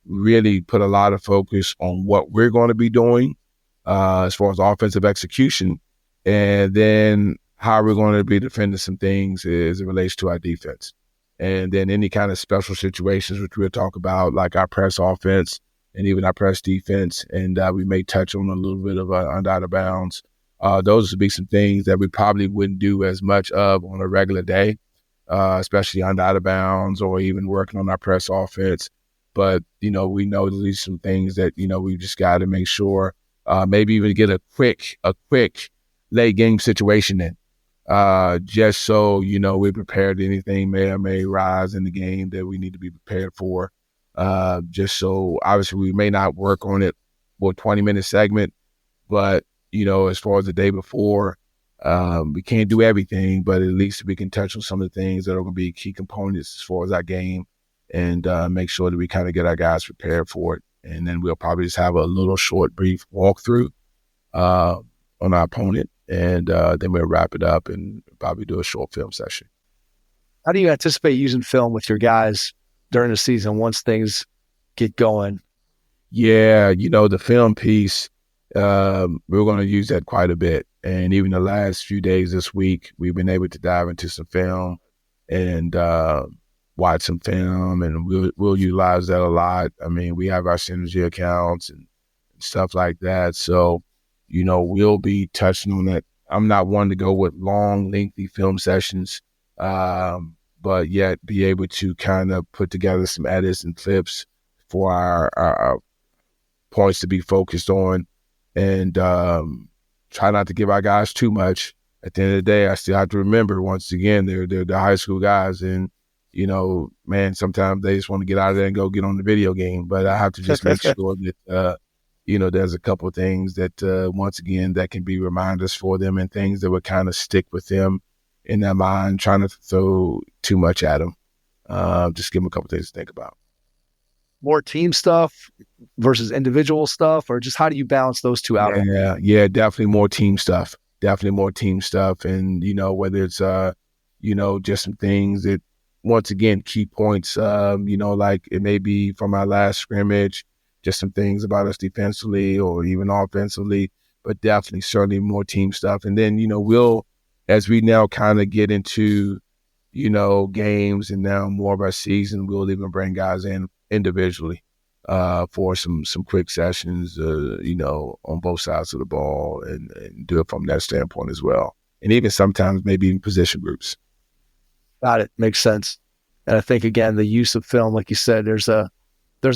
S2: really put a lot of focus on what we're going to be doing as far as offensive execution, and then how we're going to be defending some things as it relates to our defense. And then any kind of special situations, which we'll talk about, like our press offense and even our press defense. And we may touch on a little bit of under out of bounds. Those would be some things that we probably wouldn't do as much of on a regular day, especially under out of bounds or even working on our press offense. But, we know these some things that, we just got to make sure, maybe even get a quick late game situation in. Just so, we're prepared. Anything may rise in the game that we need to be prepared for. Just so obviously we may not work on it for a 20-minute segment, but, as far as the day before, we can't do everything, but at least we can touch on some of the things that are going to be key components as far as our game and make sure that we kind of get our guys prepared for it. And then we'll probably just have a little short, brief walkthrough on our opponent. And then we'll wrap it up and probably do a short film session.
S3: How do you anticipate using film with your guys during the season once things get going?
S2: Yeah, the film piece, we're going to use that quite a bit. And even the last few days this week, we've been able to dive into some film and watch some film, and we'll utilize that a lot. I mean, we have our synergy accounts and stuff like that. So, we'll be touching on that. I'm not one to go with long, lengthy film sessions, but yet be able to kind of put together some edits and clips for our points to be focused on, and try not to give our guys too much. At the end of the day, I still have to remember, once again, they're the high school guys, and sometimes they just want to get out of there and go get on the video game. But I have to just make sure that there's a couple of things that, once again, that can be reminders for them and things that would kind of stick with them in their mind, trying to throw too much at them. Just give them a couple of things to think about.
S3: More team stuff versus individual stuff, or just how do you balance those two out?
S2: Yeah, definitely more team stuff. And, whether it's, just some things that, once again, key points, like it may be from our last scrimmage, just some things about us defensively or even offensively, but definitely certainly more team stuff. And then, we'll, as we now kind of get into, games and now more of our season, we'll even bring guys in individually for some quick sessions, on both sides of the ball and do it from that standpoint as well. And even sometimes maybe in position groups.
S3: Got it. Makes sense. And I think, again, the use of film, like you said, there's a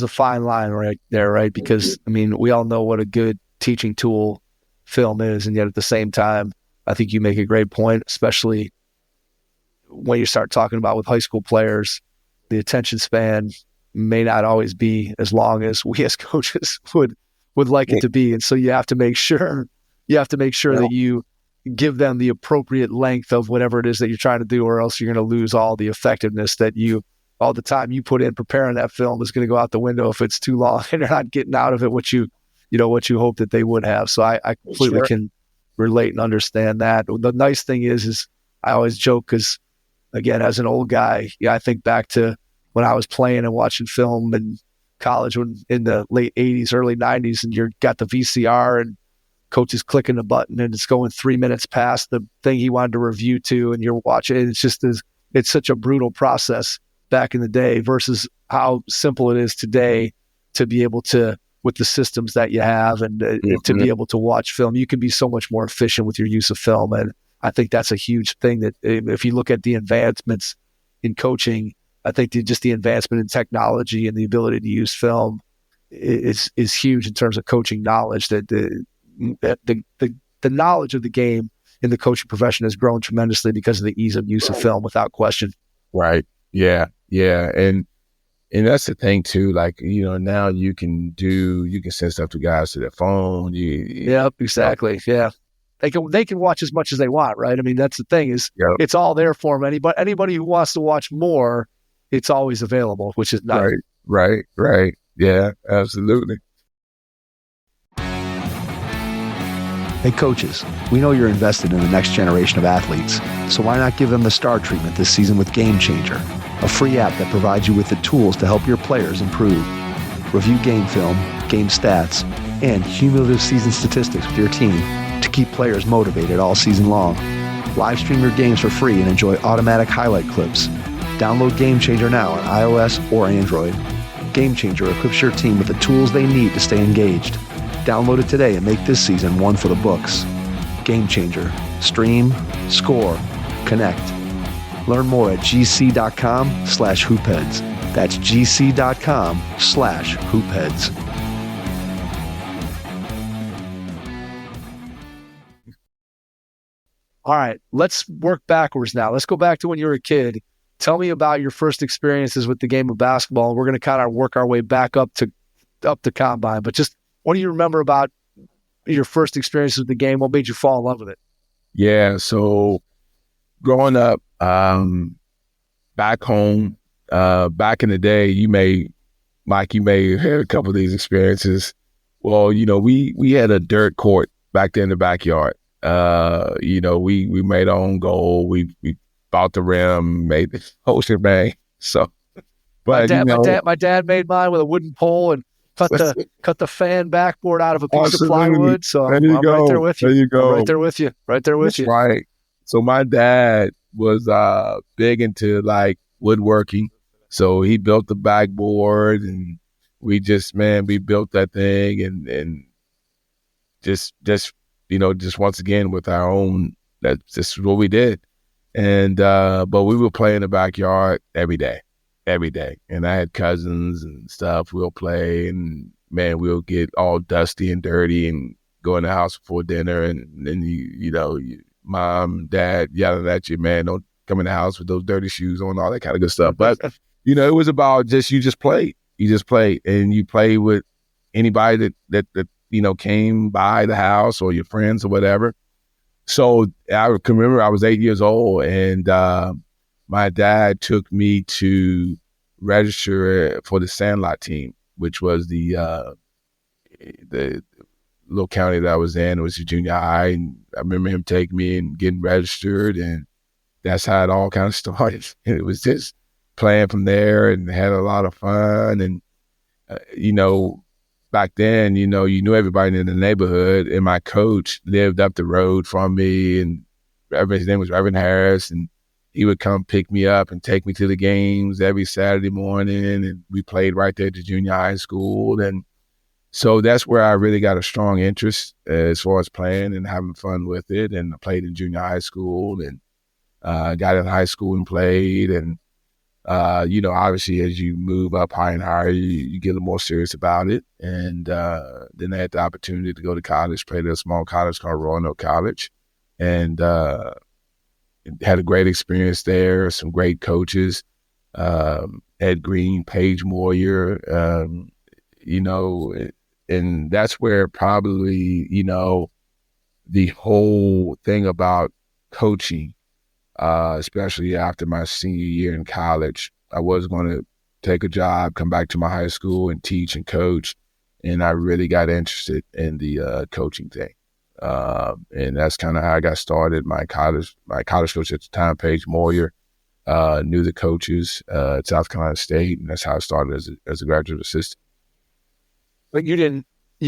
S3: fine line right there, right? Because, I mean, we all know what a good teaching tool film is. And yet at the same time, I think you make a great point, especially when you start talking about with high school players, the attention span may not always be as long as we as coaches would like it to be. And so you have to make sure that you give them the appropriate length of whatever it is that you're trying to do, or else you're going to lose all the effectiveness that all the time you put in preparing that film is going to go out the window if it's too long and they're not getting out of it what you hope that they would have. So I completely can relate and understand that. The nice thing is I always joke, because again, as an old guy, I think back to when I was playing and watching film in college in the late 80s, early 90s, and you got the VCR and coach is clicking the button and it's going 3 minutes past the thing he wanted to review to, and you're watching it. It's such a brutal process back in the day versus how simple it is today to be able to, with the systems that you have and to be able to watch film. You can be so much more efficient with your use of film. And I think that's a huge thing that if you look at the advancements in coaching, I think just the advancement in technology and the ability to use film is huge in terms of coaching knowledge. That the knowledge of the game in the coaching profession has grown tremendously because of the ease of use of film, without question.
S2: Right. Yeah. Yeah. And that's the thing too. Like, now you can send stuff to guys to their phone.
S3: Yep. Exactly. Yeah. They can watch as much as they want, right? I mean, that's the thing is It's all there for them. Anybody who wants to watch more, it's always available, which is nice.
S2: Right. Yeah, absolutely.
S3: Hey coaches, we know you're invested in the next generation of athletes, so why not give them the star treatment this season with Game Changer, a free app that provides you with the tools to help your players improve. Review game film, game stats, and cumulative season statistics with your team to keep players motivated all season long. Live stream your games for free and enjoy automatic highlight clips. Download Game Changer now on iOS or Android. Game Changer equips your team with the tools they need to stay engaged. Download it today and make this season one for the books. Game Changer. Stream, score, connect. Learn more at gc.com/hoopheads. That's gc.com/hoopheads. All right, let's work backwards now. Let's go back to when you were a kid. Tell me about your first experiences with the game of basketball. We're going to kind of work our way back up to combine, but just what do you remember about your first experiences with the game? What made you fall in love with it?
S2: Yeah, so growing up, back home, back in the day, Mike, you may have had a couple of these experiences. Well, we had a dirt court back there in the backyard. We made our own goal. We bought the rim, made the whole shebang. So, but
S3: my dad made mine with a wooden pole and cut the fan backboard out of a piece of plywood. So I'm right there with you.
S2: There you go.
S3: I'm right there with you.
S2: That's right. So my dad was big into like woodworking. So he built the backboard and we built that thing and just once again with our own, that's just what we did. And but we would play in the backyard every day. And I had cousins and stuff. We'll play and we'll get all dusty and dirty and go in the house before dinner. And then, mom, dad yelling at you, man, don't come in the house with those dirty shoes on, all that kind of good stuff. But, it was about you just played. You just played and you played with anybody that came by the house or your friends or whatever. So I can remember I was 8 years old and, my dad took me to register for the Sandlot team, which was the little county that I was in. It was a junior high, and I remember him taking me and getting registered, and that's how it all kind of started. It was just playing from there and had a lot of fun. And, back then, you knew everybody in the neighborhood, and my coach lived up the road from me, and his name was Reverend Harris, and he would come pick me up and take me to the games every Saturday morning, and we played right there at the junior high school. And so that's where I really got a strong interest as far as playing and having fun with it. And I played in junior high school and got in high school and played. And, obviously as you move up higher and higher, you get a little more serious about it. And then I had the opportunity to go to college, played at a small college called Roanoke College. And had a great experience there, some great coaches, Ed Green, Paige Moyer, and that's where probably, the whole thing about coaching, especially after my senior year in college, I was going to take a job, come back to my high school and teach and coach. And I really got interested in the coaching thing. And that's kind of how I got started. My college coach at the time, Paige Moyer, knew the coaches at South Carolina State, and that's how I started as a graduate assistant.
S3: But you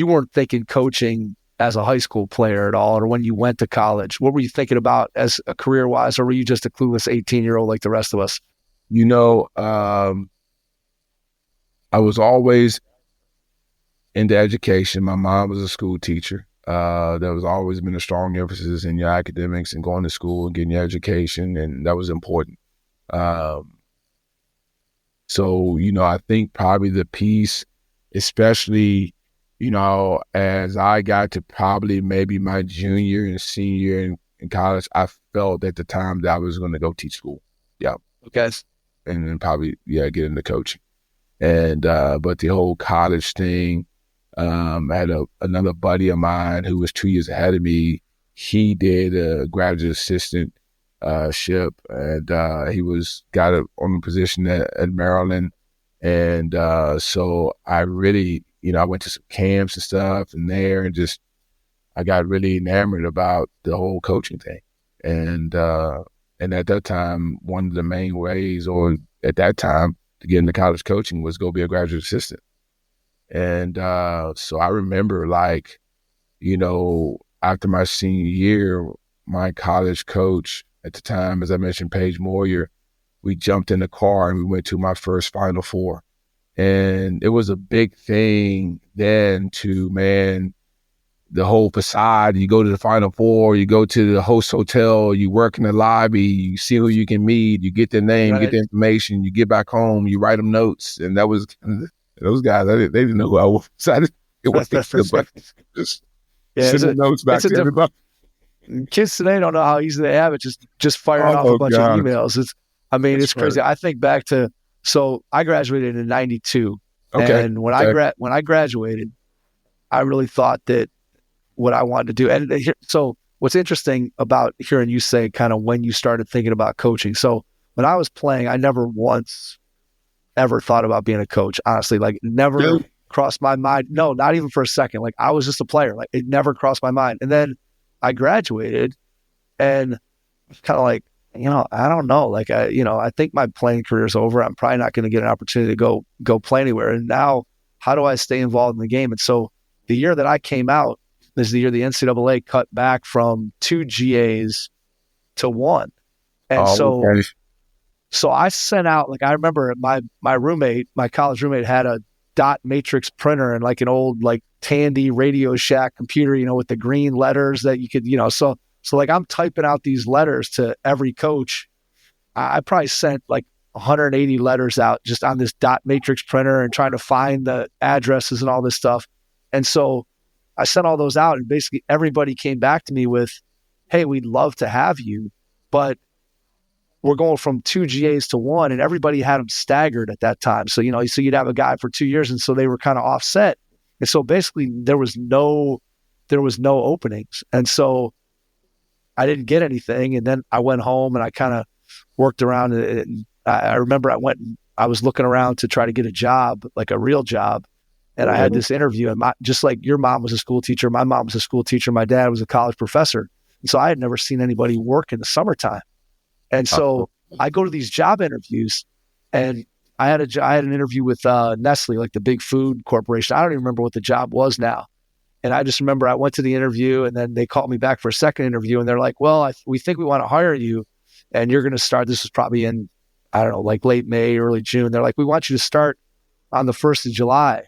S3: weren't thinking coaching as a high school player at all, or when you went to college. What were you thinking about as a career-wise, or were you just a clueless 18-year-old like the rest of us?
S2: I was always into education. My mom was a school teacher. There was always been a strong emphasis in your academics and going to school and getting your education, and that was important. So, I think probably the piece, especially, as I got to probably maybe my junior and senior in college, I felt at the time that I was going to go teach school. Yeah.
S3: Okay.
S2: And then probably, get into coaching. And, but the whole college thing, I had another buddy of mine who was 2 years ahead of me. He did a graduate assistant ship, and he got on a position at Maryland. And so I really, I went to some camps and stuff and there, and I got really enamored about the whole coaching thing. And at that time, one of the main ways, or at that time, to get into college coaching was go be a graduate assistant. And so I remember, after my senior year, my college coach at the time, as I mentioned, Paige Moyer, we jumped in the car and we went to my first Final Four. And it was a big thing then the whole facade. You go to the Final Four, you go to the host hotel, you work in the lobby, you see who you can meet, you get their name, right. You get the information, you get back home, you write them notes. And that was, those guys, they didn't know who I was. Just sending notes back to everybody.
S3: Kids today don't know how easy they have it. Just firing off a bunch of emails. It's crazy. I think back to, so I graduated in 92. Okay. And when I graduated, I really thought that what I wanted to do. And so what's interesting about hearing you say kind of when you started thinking about coaching. So when I was playing, I never once ever thought about being a coach. Honestly, never crossed my mind. No, not even for a second. I was just a player. It never crossed my mind. And then I graduated and kind of I don't know. I think my playing career is over. I'm probably not going to get an opportunity to go play anywhere. And now how do I stay involved in the game? And so the year that I came out is the year the NCAA cut back from 2 GAs to 1. And so I sent out, I remember my college roommate had a dot matrix printer and an old Tandy Radio Shack computer, with the green letters that you could, so I'm typing out these letters to every coach. I probably sent 180 letters out just on this dot matrix printer and trying to find the addresses and all this stuff. And so I sent all those out, and basically everybody came back to me with, hey, we'd love to have you, but we're going from 2 GAs to 1, and everybody had them staggered at that time. So, so you'd have a guy for 2 years, and so they were kind of offset. And so basically there was no openings. And so I didn't get anything. And then I went home and I kind of worked around. And I remember I was looking around to try to get a job, a real job. And I had this interview, and just like your mom was a school teacher, my mom was a school teacher, my dad was a college professor. And so I had never seen anybody work in the summertime. And so I go to these job interviews, and I had an interview with Nestle, the big food corporation. I don't even remember what the job was now. And I just remember I went to the interview, and then they called me back for a second interview, and they're like, well, we think we want to hire you, and you're going to start. This was probably in, I don't know, late May, early June. They're like, we want you to start on the 1st of July.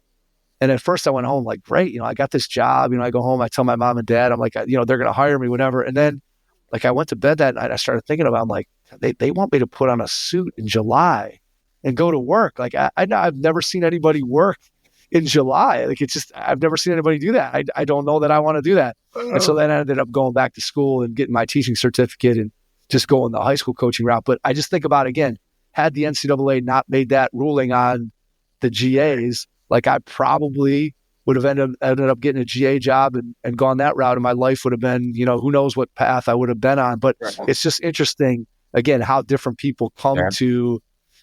S3: And at first I went home great, I got this job. I go home, I tell my mom and dad, I'm they're going to hire me, whatever. And then I went to bed that night, I started thinking about, they want me to put on a suit in July and go to work. I've never seen anybody work in July. I've never seen anybody do that. I don't know that I want to do that. And so then I ended up going back to school and getting my teaching certificate and just going the high school coaching route. But I just think about, again, had the NCAA not made that ruling on the GAs, I probably would have ended up getting a GA job and gone that route, and my life would have been, who knows what path I would have been on. But it's just interesting, again, how different people come to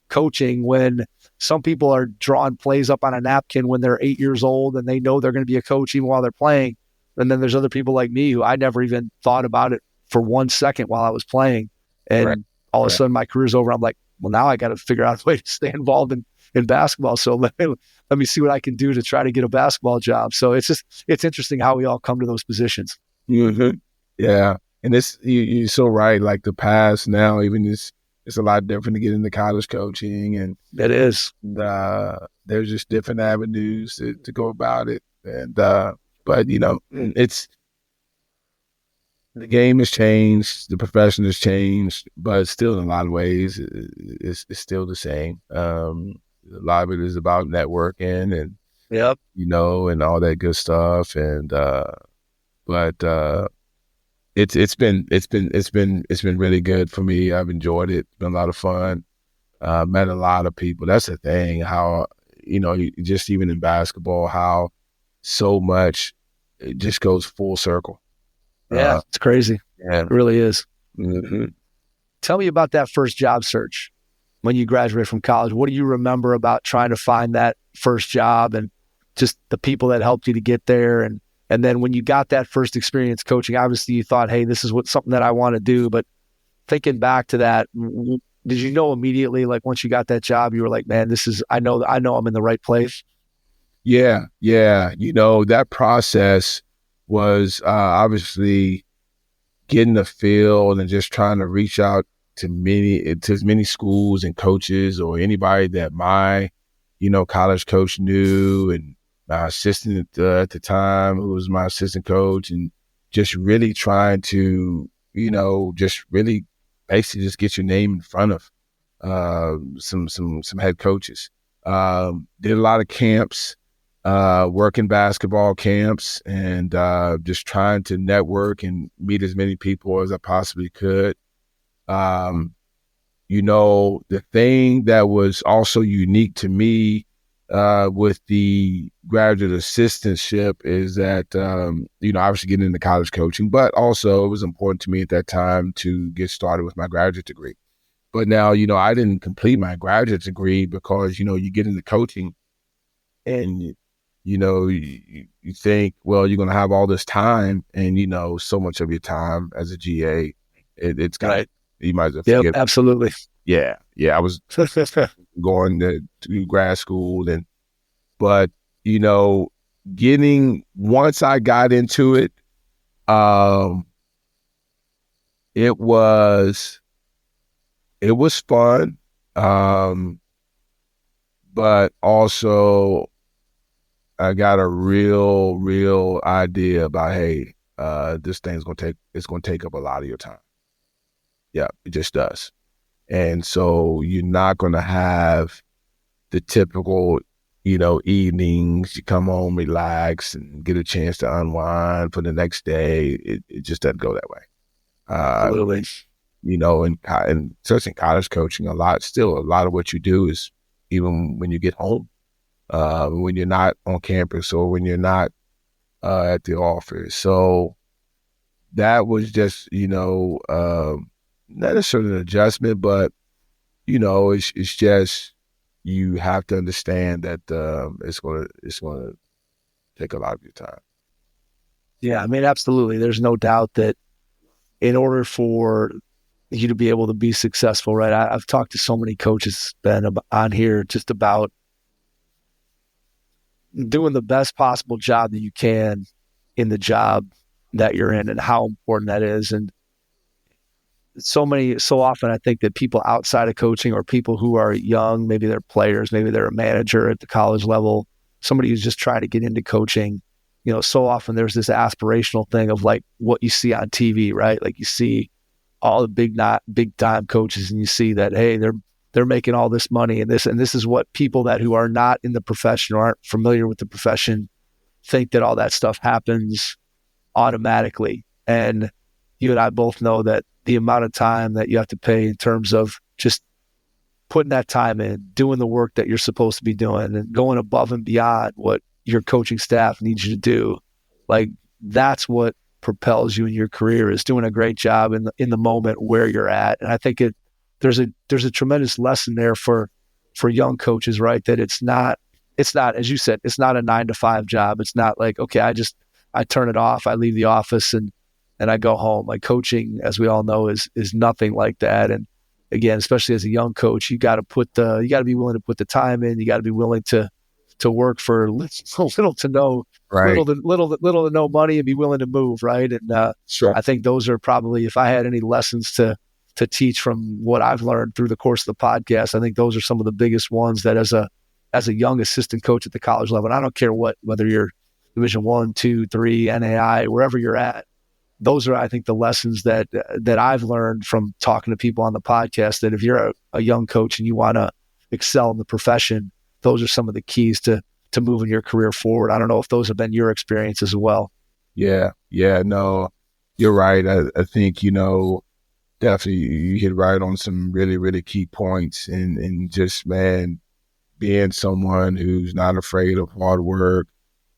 S3: coaching when some people are drawing plays up on a napkin when they're 8 years old and they know they're going to be a coach even while they're playing. And then there's other people like me who I never even thought about it for 1 second while I was playing. And all of a sudden my career's over. I'm like, well, now I got to figure out a way to stay involved in basketball. So let me see what I can do to try to get a basketball job. So it's interesting how we all come to those positions.
S2: Mm-hmm. Yeah. And you're so right. Like the past now, even it's a lot different to get into college coaching, and
S3: it is.
S2: There's just different avenues to go about it. And but it's the game has changed, the profession has changed, but still in a lot of ways it's still the same. A lot of it is about networking and and all that good stuff. And but it's been really good for me. I've enjoyed it. It's been a lot of fun. Met a lot of people. That's the thing. How just even in basketball, how so much it just goes full circle.
S3: Yeah, it's crazy.
S2: Yeah.
S3: It really is.
S2: Mm-hmm.
S3: Tell me about that first job search when you graduated from college. What do you remember about trying to find that first job and just the people that helped you to get there? And then when you got that first experience coaching, obviously you thought, hey, this is something that I want to do. But thinking back to that, did you know immediately, like once you got that job, you were like, man, I know I'm in the right place?
S2: Yeah. That process was obviously getting the feel and just trying to reach out to as many schools and coaches or anybody that my, college coach knew, and my assistant at the time, who was my assistant coach, and just really trying to, just really basically just get your name in front of some head coaches. Did a lot of camps. Working basketball camps, and just trying to network and meet as many people as I possibly could. The thing that was also unique to me with the graduate assistantship is that, obviously getting into college coaching, but also it was important to me at that time to get started with my graduate degree. But now, I didn't complete my graduate degree because, you get into coaching and you think, well, you're going to have all this time, and, so much of your time as a GA, it's got, right. You might as well forget.
S3: Yep, absolutely.
S2: Yeah. I was going to grad school, but once I got into it, it was fun. But also, I got a real idea about, hey, this thing's gonna take up a lot of your time. Yeah, it just does. And so you're not gonna have the typical, evenings. You come home, relax, and get a chance to unwind for the next day. It just doesn't go that way.
S3: Absolutely.
S2: And especially in college coaching, a lot of what you do is even when you get home. When you're not on campus or when you're not at the office. So that was just, not necessarily an adjustment, but, it's just, you have to understand that it's going to take a lot of your time.
S3: Yeah, I mean, absolutely. There's no doubt that in order for you to be able to be successful, right? I've talked to so many coaches, Ben, on here just about doing the best possible job that you can in the job that you're in and how important that is. And so often I think that people outside of coaching or people who are young, maybe they're players, maybe they're a manager at the college level, somebody who's just trying to get into coaching, so often there's this aspirational thing of like what you see on TV, right? Like you see all the big time coaches and you see that, hey, they're making all this money and this is what people who are not in the profession or aren't familiar with the profession think, that all that stuff happens automatically. And you and I both know that the amount of time that you have to pay in terms of just putting that time in, doing the work that you're supposed to be doing and going above and beyond what your coaching staff needs you to do, like that's what propels you in your career, is doing a great job in the moment where you're at. And I think there's a tremendous lesson there for young coaches, right? That it's not, as you said, it's not a 9-to-5 job. It's not like, okay, I turn it off, I leave the office and I go home. Like coaching, as we all know, is nothing like that. And again, especially as a young coach, you got to be willing to put the time in. You got to be willing to work for little to no,
S2: Right.
S3: little to no money, and be willing to move. Right. And
S2: Sure.
S3: I think those are probably, if I had any lessons to teach from what I've learned through the course of the podcast, I think those are some of the biggest ones that as a young assistant coach at the college level, and I don't care whether you're Division 1, 2, 3, NAI, wherever you're at, those are, I think, the lessons that I've learned from talking to people on the podcast, that if you're a young coach and you want to excel in the profession, those are some of the keys to moving your career forward. I don't know if those have been your experience as well.
S2: Yeah. No, you're right. I think, definitely you hit right on some really, really key points, and just, man, being someone who's not afraid of hard work.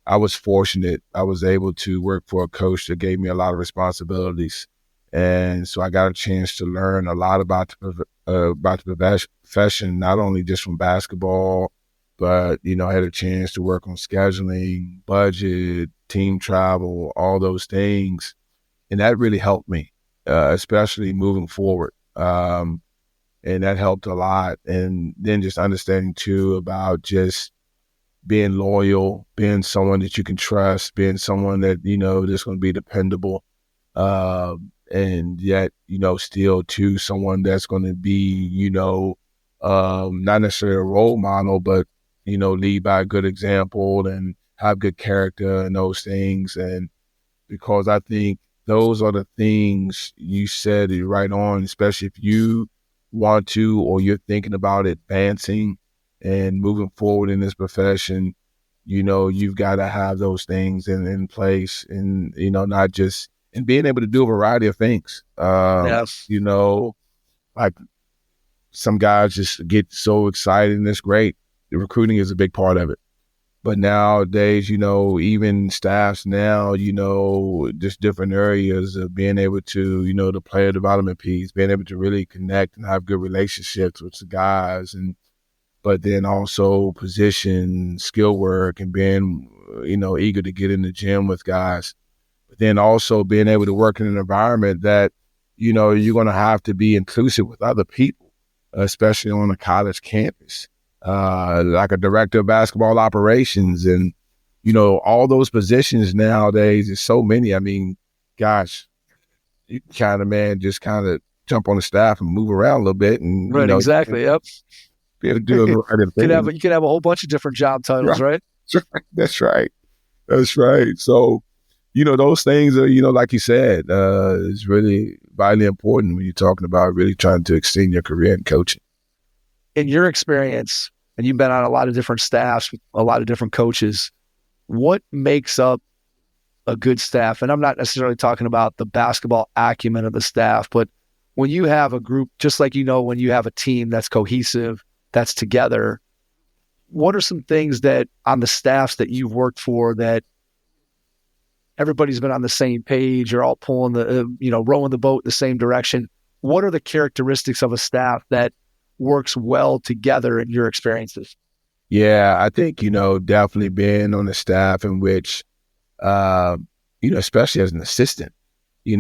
S2: I was fortunate. I was able to work for a coach that gave me a lot of responsibilities. And so I got a chance to learn a lot about the profession, not only just from basketball, but, I had a chance to work on scheduling, budget, team travel, all those things. And that really helped me, especially moving forward. And that helped a lot. And then just understanding too about just being loyal, being someone that you can trust, being someone that, that's going to be dependable. And yet, still too, someone that's going to be, not necessarily a role model, but, lead by a good example and have good character and those things. And because I think those are the things you said right on, especially if you want to, or you're thinking about advancing and moving forward in this profession, you've got to have those things in place, and, not just, and being able to do a variety of things.
S3: Yes.
S2: Like some guys just get so excited, and it's great. The recruiting is a big part of it. But nowadays, even staffs now, just different areas of being able to, the player development piece, being able to really connect and have good relationships with the guys, but then also position, skill work, and being, eager to get in the gym with guys. But then also being able to work in an environment that, you're going to have to be inclusive with other people, especially on a college campus. Like a director of basketball operations, and, all those positions nowadays, there's so many. I mean, gosh, you kind of jump on the staff and move around a little bit, and,
S3: Right, exactly. Yep.
S2: Be able to do the right thing.
S3: You could have a whole bunch of different job titles, right?
S2: That's right. So, those things are, like you said, is really vitally important when you're talking about really trying to extend your career in coaching.
S3: In your experience, and you've been on a lot of different staffs, a lot of different coaches, what makes up a good staff? And I'm not necessarily talking about the basketball acumen of the staff, but when you have a group, just like, when you have a team that's cohesive, that's together, what are some things that on the staffs that you've worked for that everybody's been on the same page, you're all pulling rowing the boat in the same direction? What are the characteristics of a staff that works well together in your experiences?
S2: Yeah, I think, definitely being on a staff in which, especially as an assistant, you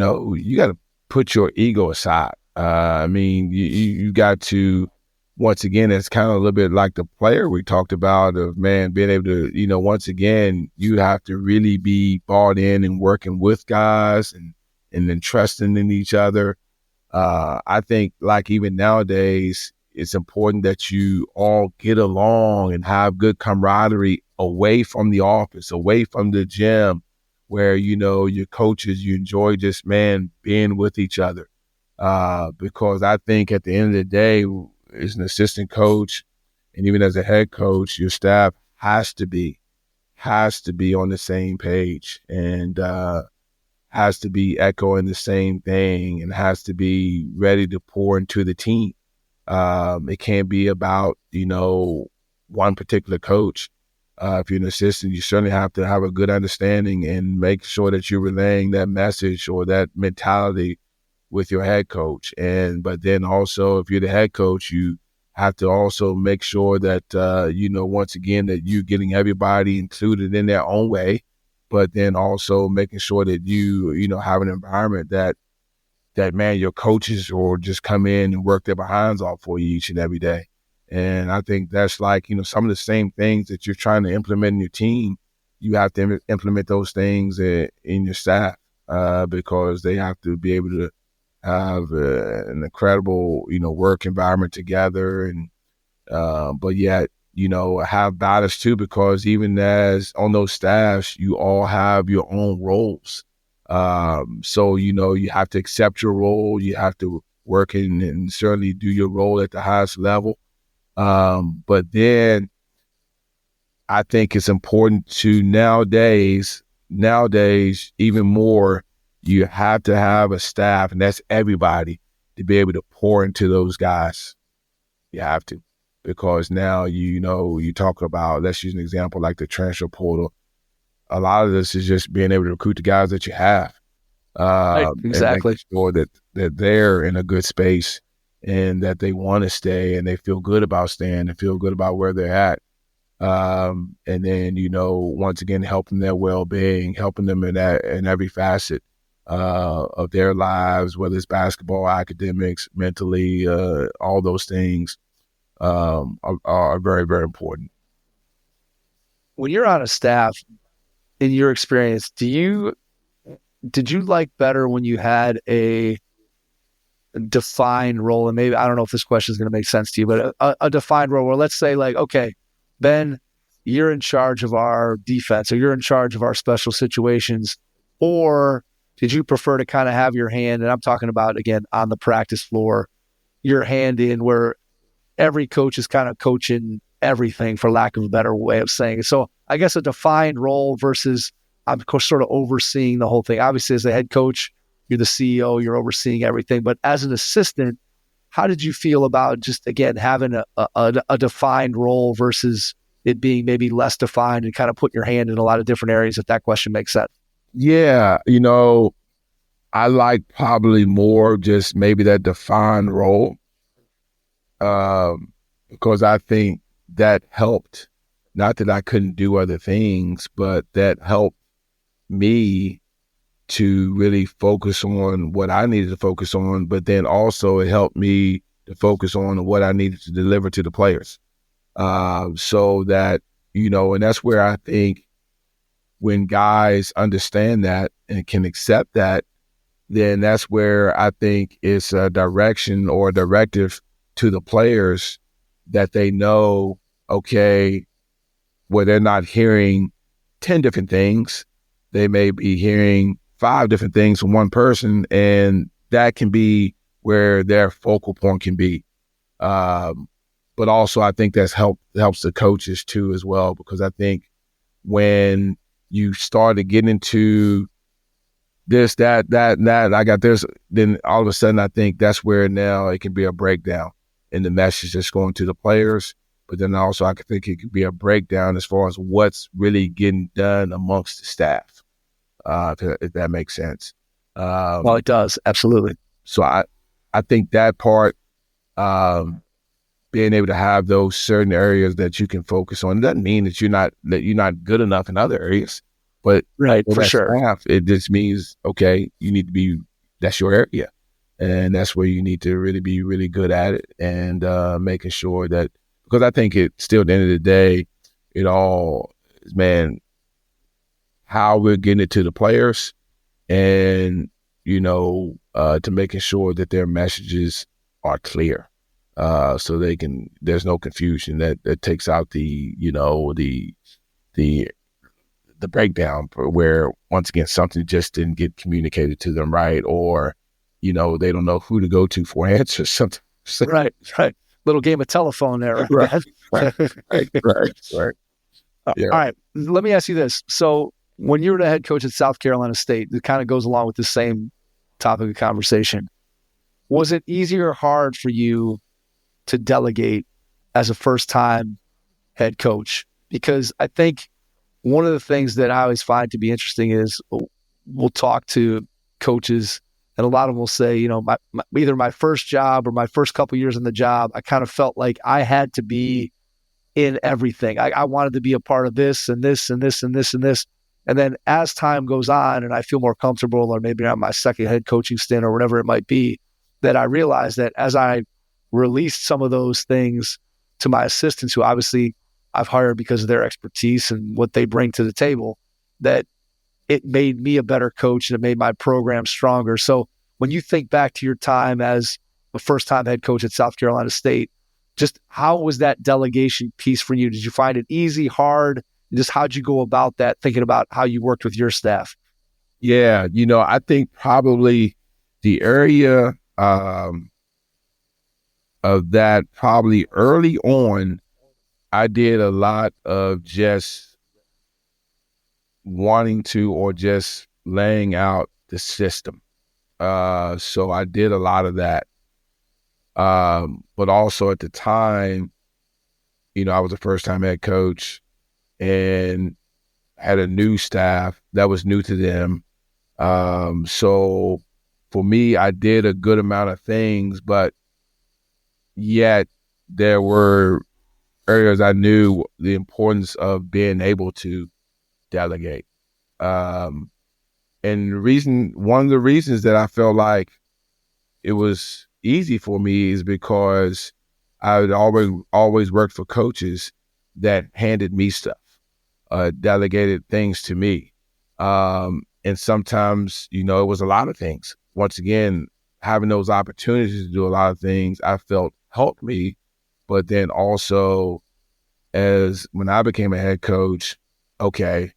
S2: got to put your ego aside. I mean, you got to, once again, it's kind of a little bit like the player we talked about of, man, being able to, once again, you have to really be bought in and working with guys and then trusting in each other. I think, like, even nowadays, it's important that you all get along and have good camaraderie away from the office, away from the gym, where, your coaches, you enjoy just, man, being with each other. Because I think at the end of the day, as an assistant coach and even as a head coach, your staff has to be on the same page, and has to be echoing the same thing, and has to be ready to pour into the team. It can't be about, one particular coach. If you're an assistant, you certainly have to have a good understanding and make sure that you're relaying that message or that mentality with your head coach. But then also, if you're the head coach, you have to also make sure that, once again, that you're getting everybody included in their own way, but then also making sure that you have an environment that that, man, your coaches will just come in and work their behinds off for you each and every day. And I think that's like, some of the same things that you're trying to implement in your team, you have to implement those things in your staff because they have to be able to have an incredible, work environment together. And but yet, have balance too, because even as on those staffs, you all have your own roles. So, you have to accept your role. You have to work and certainly do your role at the highest level. But then I think it's important to nowadays, even more, you have to have a staff, and that's everybody, to be able to pour into those guys. You have to, because now, you talk about, let's use an example like the transfer portal. A lot of this is just being able to recruit the guys that you have.
S3: Right, exactly.
S2: And making sure that they're in a good space and that they want to stay and they feel good about staying and feel good about where they're at. And then, once again, helping their well-being, helping them in every facet of their lives, whether it's basketball, academics, mentally, all those things are very, very important.
S3: When you're on a staff, in your experience, did you like better when you had a defined role? And maybe, I don't know if this question is going to make sense to you, but a defined role where, let's say, like, okay, Ben, you're in charge of our defense, or you're in charge of our special situations, or did you prefer to kind of have your hand, and I'm talking about, again, on the practice floor, your hand in where every coach is kind of coaching everything, for lack of a better way of saying it? So I guess a defined role versus, of course, sort of overseeing the whole thing. Obviously, as the head coach, you're the CEO, you're overseeing everything. But as an assistant, how did you feel about just, again, having a defined role versus it being maybe less defined and kind of put your hand in a lot of different areas, if that question makes sense?
S2: Yeah, I like probably more just maybe that defined role because I think that helped. Not that I couldn't do other things, but that helped me to really focus on what I needed to focus on. But then also it helped me to focus on what I needed to deliver to the players. So that, and that's where I think when guys understand that and can accept that, then that's where I think it's a direction or a directive to the players that they know, okay, where they're not hearing 10 different things. They may be hearing 5 different things from one person, and that can be where their focal point can be. But also I think that's helps the coaches too as well, because I think when you start to get into this, that, I got this, then all of a sudden I think that's where now it can be a breakdown in the message that's going to the players. But then also I think it could be a breakdown as far as what's really getting done amongst the staff, if that makes sense.
S3: Well, it does, absolutely.
S2: So I think that part, being able to have those certain areas that you can focus on, doesn't mean that you're not good enough in other areas. But
S3: right, for sure,
S2: staff, it just means, okay, you need to be, that's your area, and that's where you need to really be really good at it, and making sure that, because I think it still at the end of the day, it all is, man, how we're getting it to the players, and to making sure that their messages are clear, so they can, there's no confusion, that takes out the the breakdown where, once again, something just didn't get communicated to them right, or they don't know who to go to for answers. Something.
S3: Right. Little game of telephone there.
S2: Right. Yeah.
S3: All right. Let me ask you this. So when you were the head coach at South Carolina State, it kind of goes along with the same topic of conversation. Was it easier or hard for you to delegate as a first-time head coach? Because I think one of the things that I always find to be interesting is we'll talk to coaches, and a lot of them will say, either my first job or my first couple years in the job, I kind of felt like I had to be in everything. I wanted to be a part of this and this and this and this and this. And then as time goes on and I feel more comfortable, or maybe I'm my second head coaching stint or whatever it might be, that I realize that as I released some of those things to my assistants, who obviously I've hired because of their expertise and what they bring to the table, that it made me a better coach and it made my program stronger. So when you think back to your time as a first-time head coach at South Carolina State, just how was that delegation piece for you? Did you find it easy, hard? And just how'd you go about that, thinking about how you worked with your staff?
S2: Yeah, I think probably the area of that, probably early on, I did a lot of just wanting to, or just laying out the system. So I did a lot of that. But also at the time, I was a first-time head coach and had a new staff that was new to them. So for me, I did a good amount of things, but yet there were areas I knew the importance of being able to delegate. And one of the reasons that I felt like it was easy for me is because I had always worked for coaches that handed me stuff, delegated things to me. And sometimes, it was a lot of things. Once again, having those opportunities to do a lot of things, I felt helped me. But then also, as when I became a head coach, okay,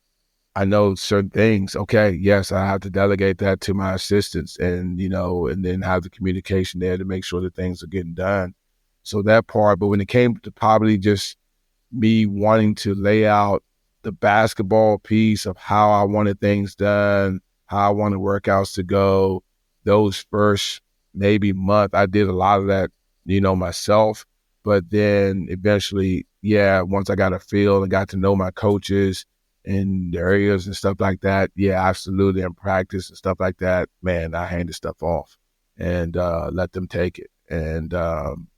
S2: I know certain things. Okay, yes, I have to delegate that to my assistants, and and then have the communication there to make sure that things are getting done. So that part. But when it came to probably just me wanting to lay out the basketball piece of how I wanted things done, how I wanted workouts to go, those first maybe month, I did a lot of that, myself. But then eventually, once I got a feel and got to know my coaches in the areas and stuff like that, absolutely, in practice and stuff like that, man, I handed stuff off and let them take it. And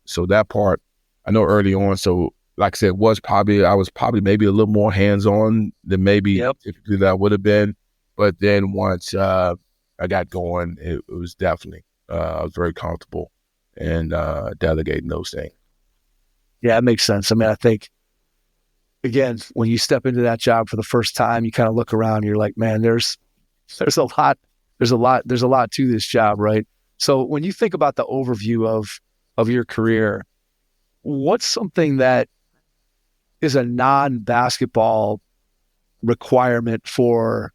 S2: so that part, I know early on, so like I said, I was probably maybe a little more hands-on than maybe typically that I would have been. But then once I got going, it was definitely, I was very comfortable and delegating those things.
S3: Yeah, it makes sense. I mean, I think, again, when you step into that job for the first time, you kind of look around and you're like, man, there's a lot to this job, right? So when you think about the overview of your career, what's something that is a non-basketball requirement for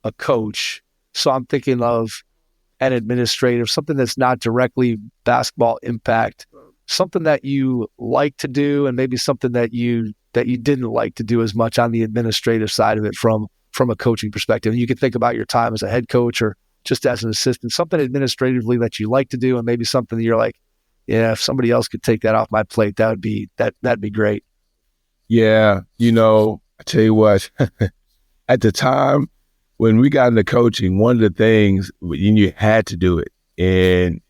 S3: a coach? So I'm thinking of an administrative, something that's not directly basketball impact, something that you like to do, and maybe something that you didn't like to do as much on the administrative side of it from a coaching perspective. And you can think about your time as a head coach or just as an assistant, something administratively that you like to do, and maybe something that you're like, yeah, if somebody else could take that off my plate, that'd be great.
S2: Yeah, I tell you what, at the time when we got into coaching, one of the things, and you had to do it, and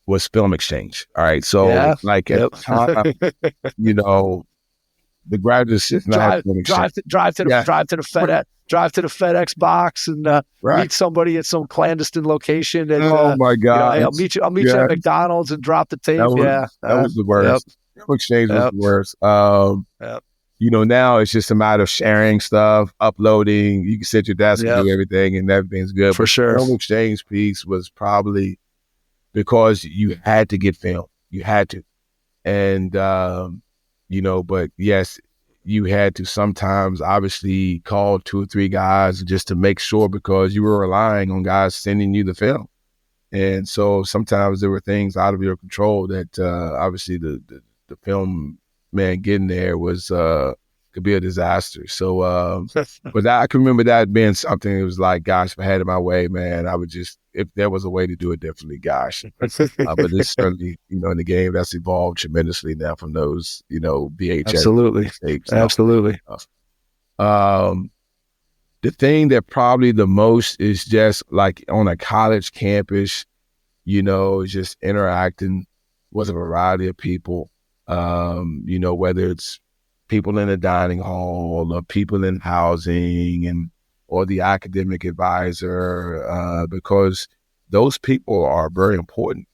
S2: was film exchange. All right. So at the time, the graduate assistant
S3: drive to the FedEx box and meet somebody at some clandestine location. And,
S2: oh my God!
S3: Hey, I'll meet you at McDonald's and drop the tape.
S2: That was the worst. Film exchange was the worst. Now it's just a matter of sharing stuff, uploading. You can sit at your desk and do everything, and everything's good.
S3: For sure.
S2: The film exchange piece was probably because you had to get film. You had to. And, but yes, you had to sometimes obviously call 2 or 3 guys just to make sure, because you were relying on guys sending you the film. And so sometimes there were things out of your control that obviously the film man getting there was could be a disaster. So, but I can remember that being something. It was like, gosh, if I had it my way, man, I would just, if there was a way to do it differently, gosh. But it's certainly, in the game that's evolved tremendously now from those, VHS.
S3: Absolutely.
S2: Tapes.
S3: Absolutely.
S2: The thing that probably the most is just like on a college campus, just interacting with a variety of people, whether it's people in the dining hall or people in housing or the academic advisor, because those people are very important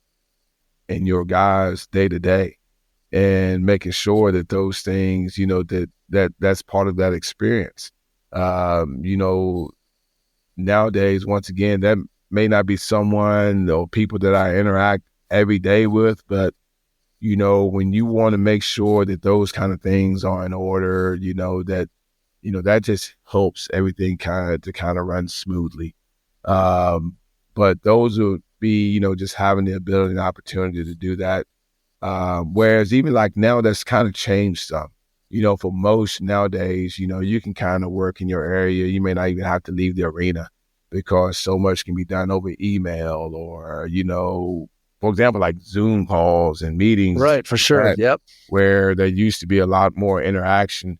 S2: in your guys' day to day, and making sure that those things, that's part of that experience. Nowadays, once again, that may not be someone or people that I interact every day with, but when you want to make sure that those kind of things are in order, that just helps everything kind of run smoothly. But those would be, just having the ability and opportunity to do that. Whereas even like now, that's kind of changed some. For most nowadays, you can kind of work in your area. You may not even have to leave the arena because so much can be done over email or, for example, like Zoom calls and meetings.
S3: Right, for sure. Yep.
S2: Where there used to be a lot more interaction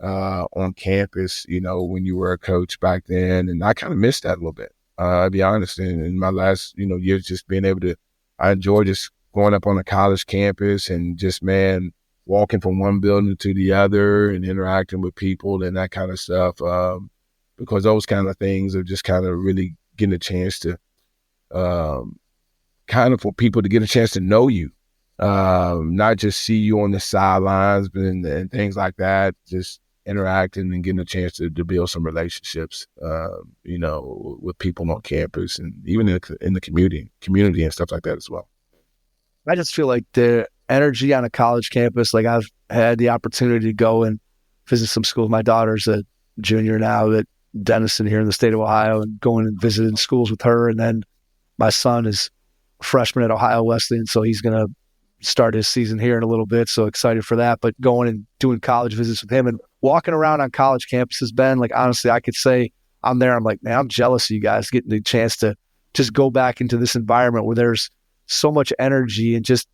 S2: on campus, when you were a coach back then. And I kind of missed that a little bit. I'll be honest. In my last, years, just being able to, I enjoy just going up on a college campus and just, walking from one building to the other and interacting with people and that kind of stuff. Because those kind of things are just kind of really getting a chance to, kind of for people to get a chance to know you, not just see you on the sidelines, but and things like that, just interacting and getting a chance to build some relationships, with people on campus and even in the community and stuff like that as well.
S3: I just feel like the energy on a college campus, like I've had the opportunity to go and visit some schools. My daughter's a junior now at Denison here in the state of Ohio, and going and visiting schools with her. And then my son is a freshman at Ohio Wesleyan, so he's going to start his season here in a little bit. So excited for that. But going and doing college visits with him and walking around on college campuses, Ben, like honestly, I could say I'm there. I'm like, man, I'm jealous of you guys getting the chance to just go back into this environment where there's so much energy and just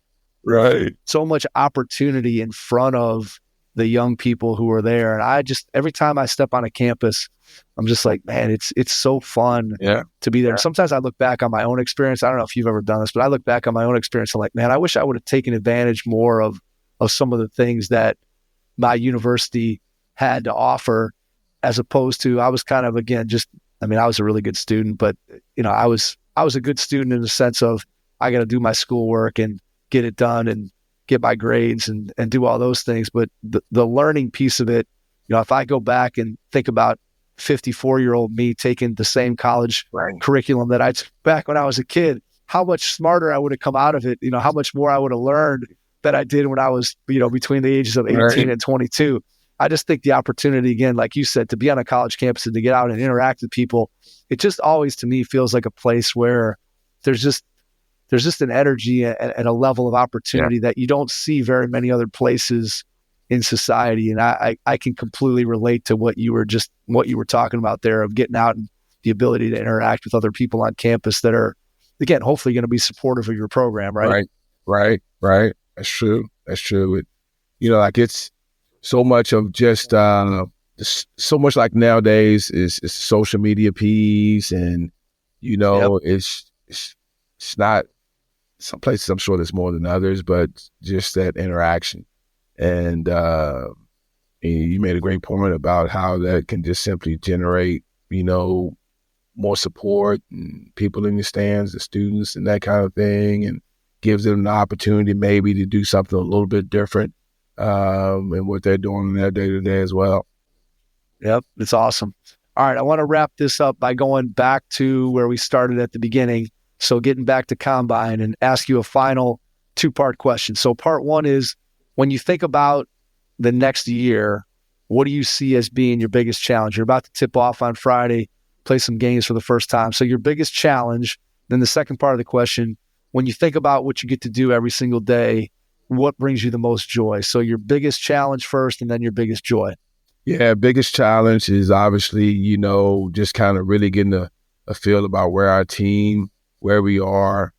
S3: so much opportunity in front of the young people who are there. And I just, every time I step on a campus, I'm just like, man, it's so fun to be there. And sometimes I look back on my own experience. I don't know if you've ever done this, but I look back on my own experience. I'm like, man, I wish I would have taken advantage more of some of the things that my university had to offer, as opposed to, I was kind of, again, I was a really good student, but I was a good student in the sense of I got to do my schoolwork and get it done and get my grades and do all those things. But the learning piece of it, if I go back and think about 54-year-old me taking the same college curriculum that I took back when I was a kid, how much smarter I would have come out of it, how much more I would have learned than I did when I was, between the ages of 18 and 22. I just think the opportunity, again, like you said, to be on a college campus and to get out and interact with people, it just always, to me, feels like a place where there's just an energy and a level of opportunity that you don't see very many other places in society. And I can completely relate to what you were talking about there, of getting out and the ability to interact with other people on campus that are, again, hopefully going to be supportive of your program, right?
S2: Right. That's true. Like it's so much of just, so much like nowadays is social media piece, and, it's not, some places I'm sure there's more than others, but just that interaction. And you made a great point about how that can just simply generate, more support and people in the stands, the students and that kind of thing, and gives them the opportunity maybe to do something a little bit different in what they're doing in their day-to-day as well.
S3: Yep, it's awesome. All right, I want to wrap this up by going back to where we started at the beginning. So getting back to Combine, and ask you a final two-part question. So part one is, when you think about the next year, what do you see as being your biggest challenge? You're about to tip off on Friday, play some games for the first time. So your biggest challenge. Then the second part of the question, when you think about what you get to do every single day, what brings you the most joy? So your biggest challenge first, and then your biggest joy.
S2: Yeah, biggest challenge is obviously, just kind of really getting a feel about where we are.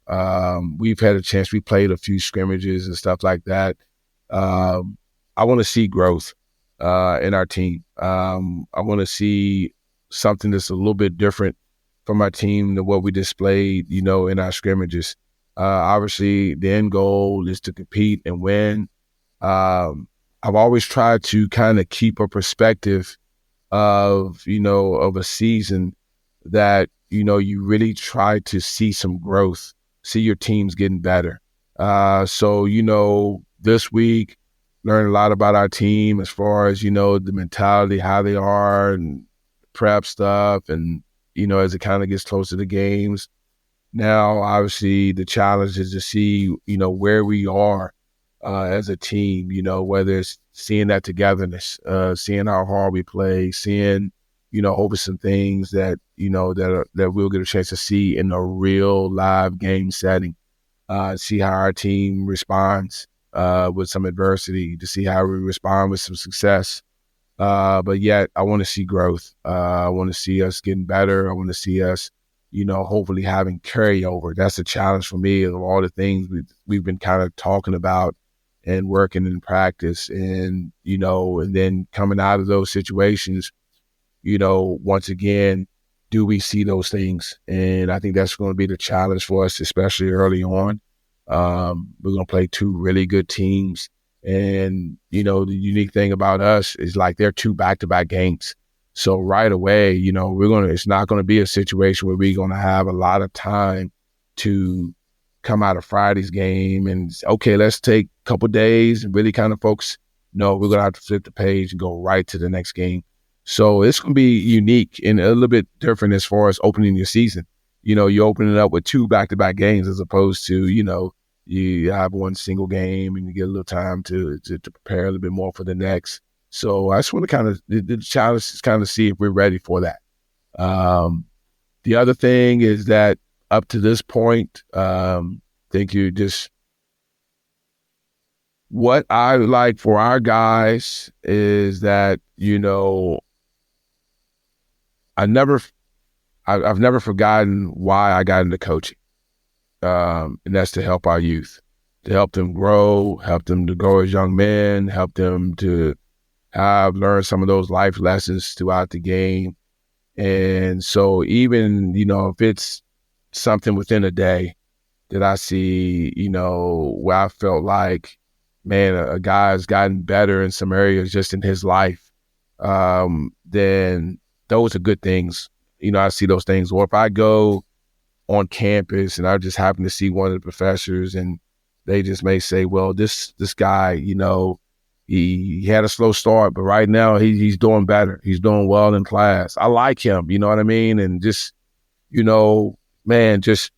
S2: We've had a chance, we played a few scrimmages and stuff like that. I want to see growth in our team. I want to see something that's a little bit different from our team than what we displayed, in our scrimmages. Obviously, the end goal is to compete and win. I've always tried to kind of keep a perspective of, of a season that, you really try to see some growth, see your teams getting better. So, this week, learned a lot about our team as far as, the mentality, how they are and prep stuff. And, as it kind of gets closer to the games. Now, obviously, the challenge is to see, where we are as a team, whether it's seeing that togetherness, seeing how hard we play, seeing, hopefully some things that, that we'll get a chance to see in a real live game setting, see how our team responds with some adversity, to see how we respond with some success. But yet I want to see growth. I want to see us getting better. I want to see us, hopefully having carryover. That's a challenge for me of all the things we've been kind of talking about and working in practice. And, and then coming out of those situations, once again, do we see those things? And I think that's going to be the challenge for us, especially early on. We're going to play two really good teams. And, the unique thing about us is like they're two back-to-back games. So right away, it's not going to be a situation where we're going to have a lot of time to come out of Friday's game and, okay, let's take a couple days and really kind of focus. No, we're going to have to flip the page and go right to the next game. So it's going to be unique and a little bit different as far as opening your season. You open it up with two back-to-back games as opposed to, you have one single game and you get a little time to prepare a little bit more for the next. So I just want to kind of, the challenge is kind of see if we're ready for that. The other thing is that up to this point, I think what I like for our guys is that, I've never forgotten why I got into coaching. And that's to help our youth, to help them grow as young men, help them to learn some of those life lessons throughout the game. And so even, if it's something within a day that I see, where I felt like, man, a guy's gotten better in some areas just in his life, then those are good things. I see those things. Or if I go on campus and I just happen to see one of the professors and they just may say, well, this guy, he had a slow start, but right now he's doing better. He's doing well in class. I like him, you know what I mean? And just, man, just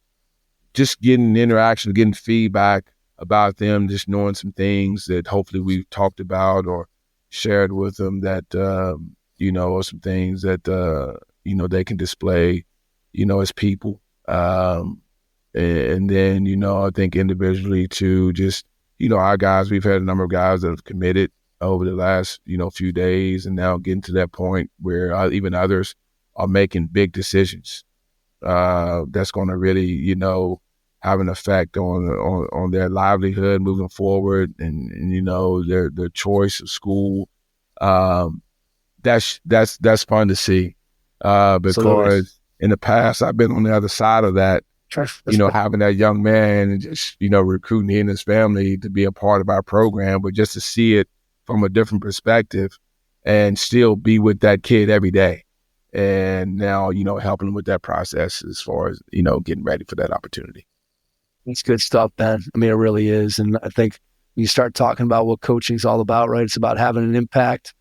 S2: getting interaction, getting feedback about them, just knowing some things that hopefully we've talked about or shared with them that, or some things that, they can display, as people. And then, I think individually too, just, our guys, we've had a number of guys that have committed over the last, few days and now getting to that point where even others are making big decisions. That's going to really, have an effect on their livelihood moving forward and their choice of school. That's fun to see. Because in the past, I've been on the other side of that, having that young man and just, recruiting him and his family to be a part of our program, but just to see it from a different perspective and still be with that kid every day. And now, helping with that process as far as, getting ready for that opportunity.
S3: It's good stuff, Ben. I mean, it really is. And I think when you start talking about what coaching is all about, right, it's about having an impact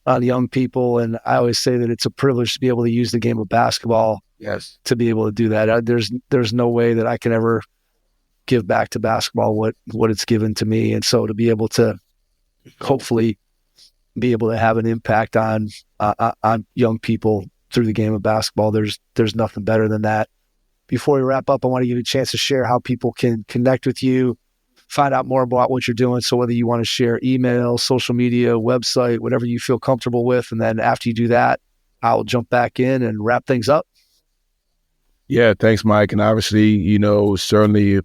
S3: on young people. And I always say that it's a privilege to be able to use the game of basketball.
S2: Yes.
S3: To be able to do that. There's no way that I can ever give back to basketball what it's given to me. And so to be able to hopefully be able to have an impact on young people through the game of basketball, there's nothing better than that. Before we wrap up, I want to give you a chance to share how people can connect with you, find out more about what you're doing. So whether you want to share email, social media, website, whatever you feel comfortable with. And then after you do that, I'll jump back in and wrap things up.
S2: Yeah, thanks, Mike. And obviously, certainly if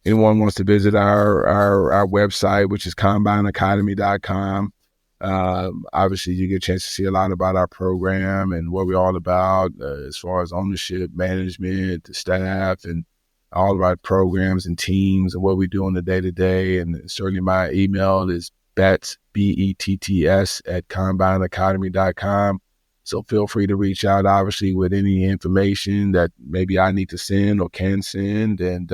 S2: anyone wants to visit our website, which is combineacademy.com, obviously you get a chance to see a lot about our program and what we're all about as far as ownership, management, the staff, and all of our programs and teams and what we do on the day-to-day. And certainly my email is Betts, BETTS, at combineacademy.com. So feel free to reach out, obviously, with any information that maybe I need to send or can send, and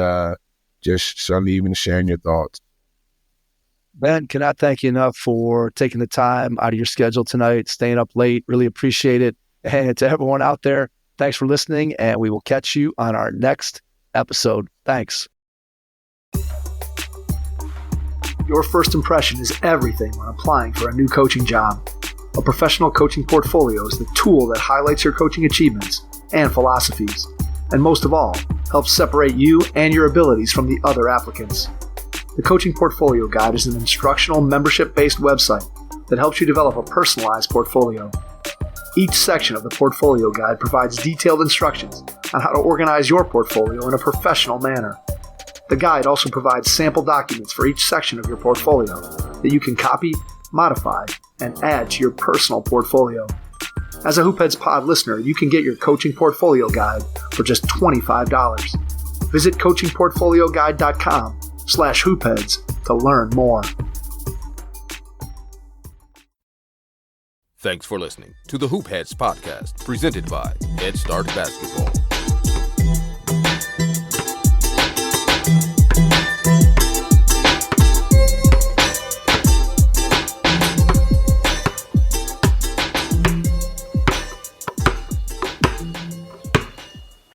S2: just certainly even sharing your thoughts.
S3: Ben, cannot thank you enough for taking the time out of your schedule tonight, staying up late. Really appreciate it. And to everyone out there, thanks for listening, and we will catch you on our next episode. Thanks. Your first impression is everything when applying for a new coaching job. A professional coaching portfolio is the tool that highlights your coaching achievements and philosophies, and most of all, helps separate you and your abilities from the other applicants. The Coaching Portfolio Guide is an instructional, membership-based website that helps you develop a personalized portfolio. Each section of the Portfolio Guide provides detailed instructions on how to organize your portfolio in a professional manner. The guide also provides sample documents for each section of your portfolio that you can copy, modify, and add to your personal portfolio. As a Hoopheads Pod listener, you can get your Coaching Portfolio Guide for just $25. Visit coachingportfolioguide.com/hoopheads to learn more.
S1: Thanks for listening to the Hoop Heads podcast, presented by Head Start Basketball.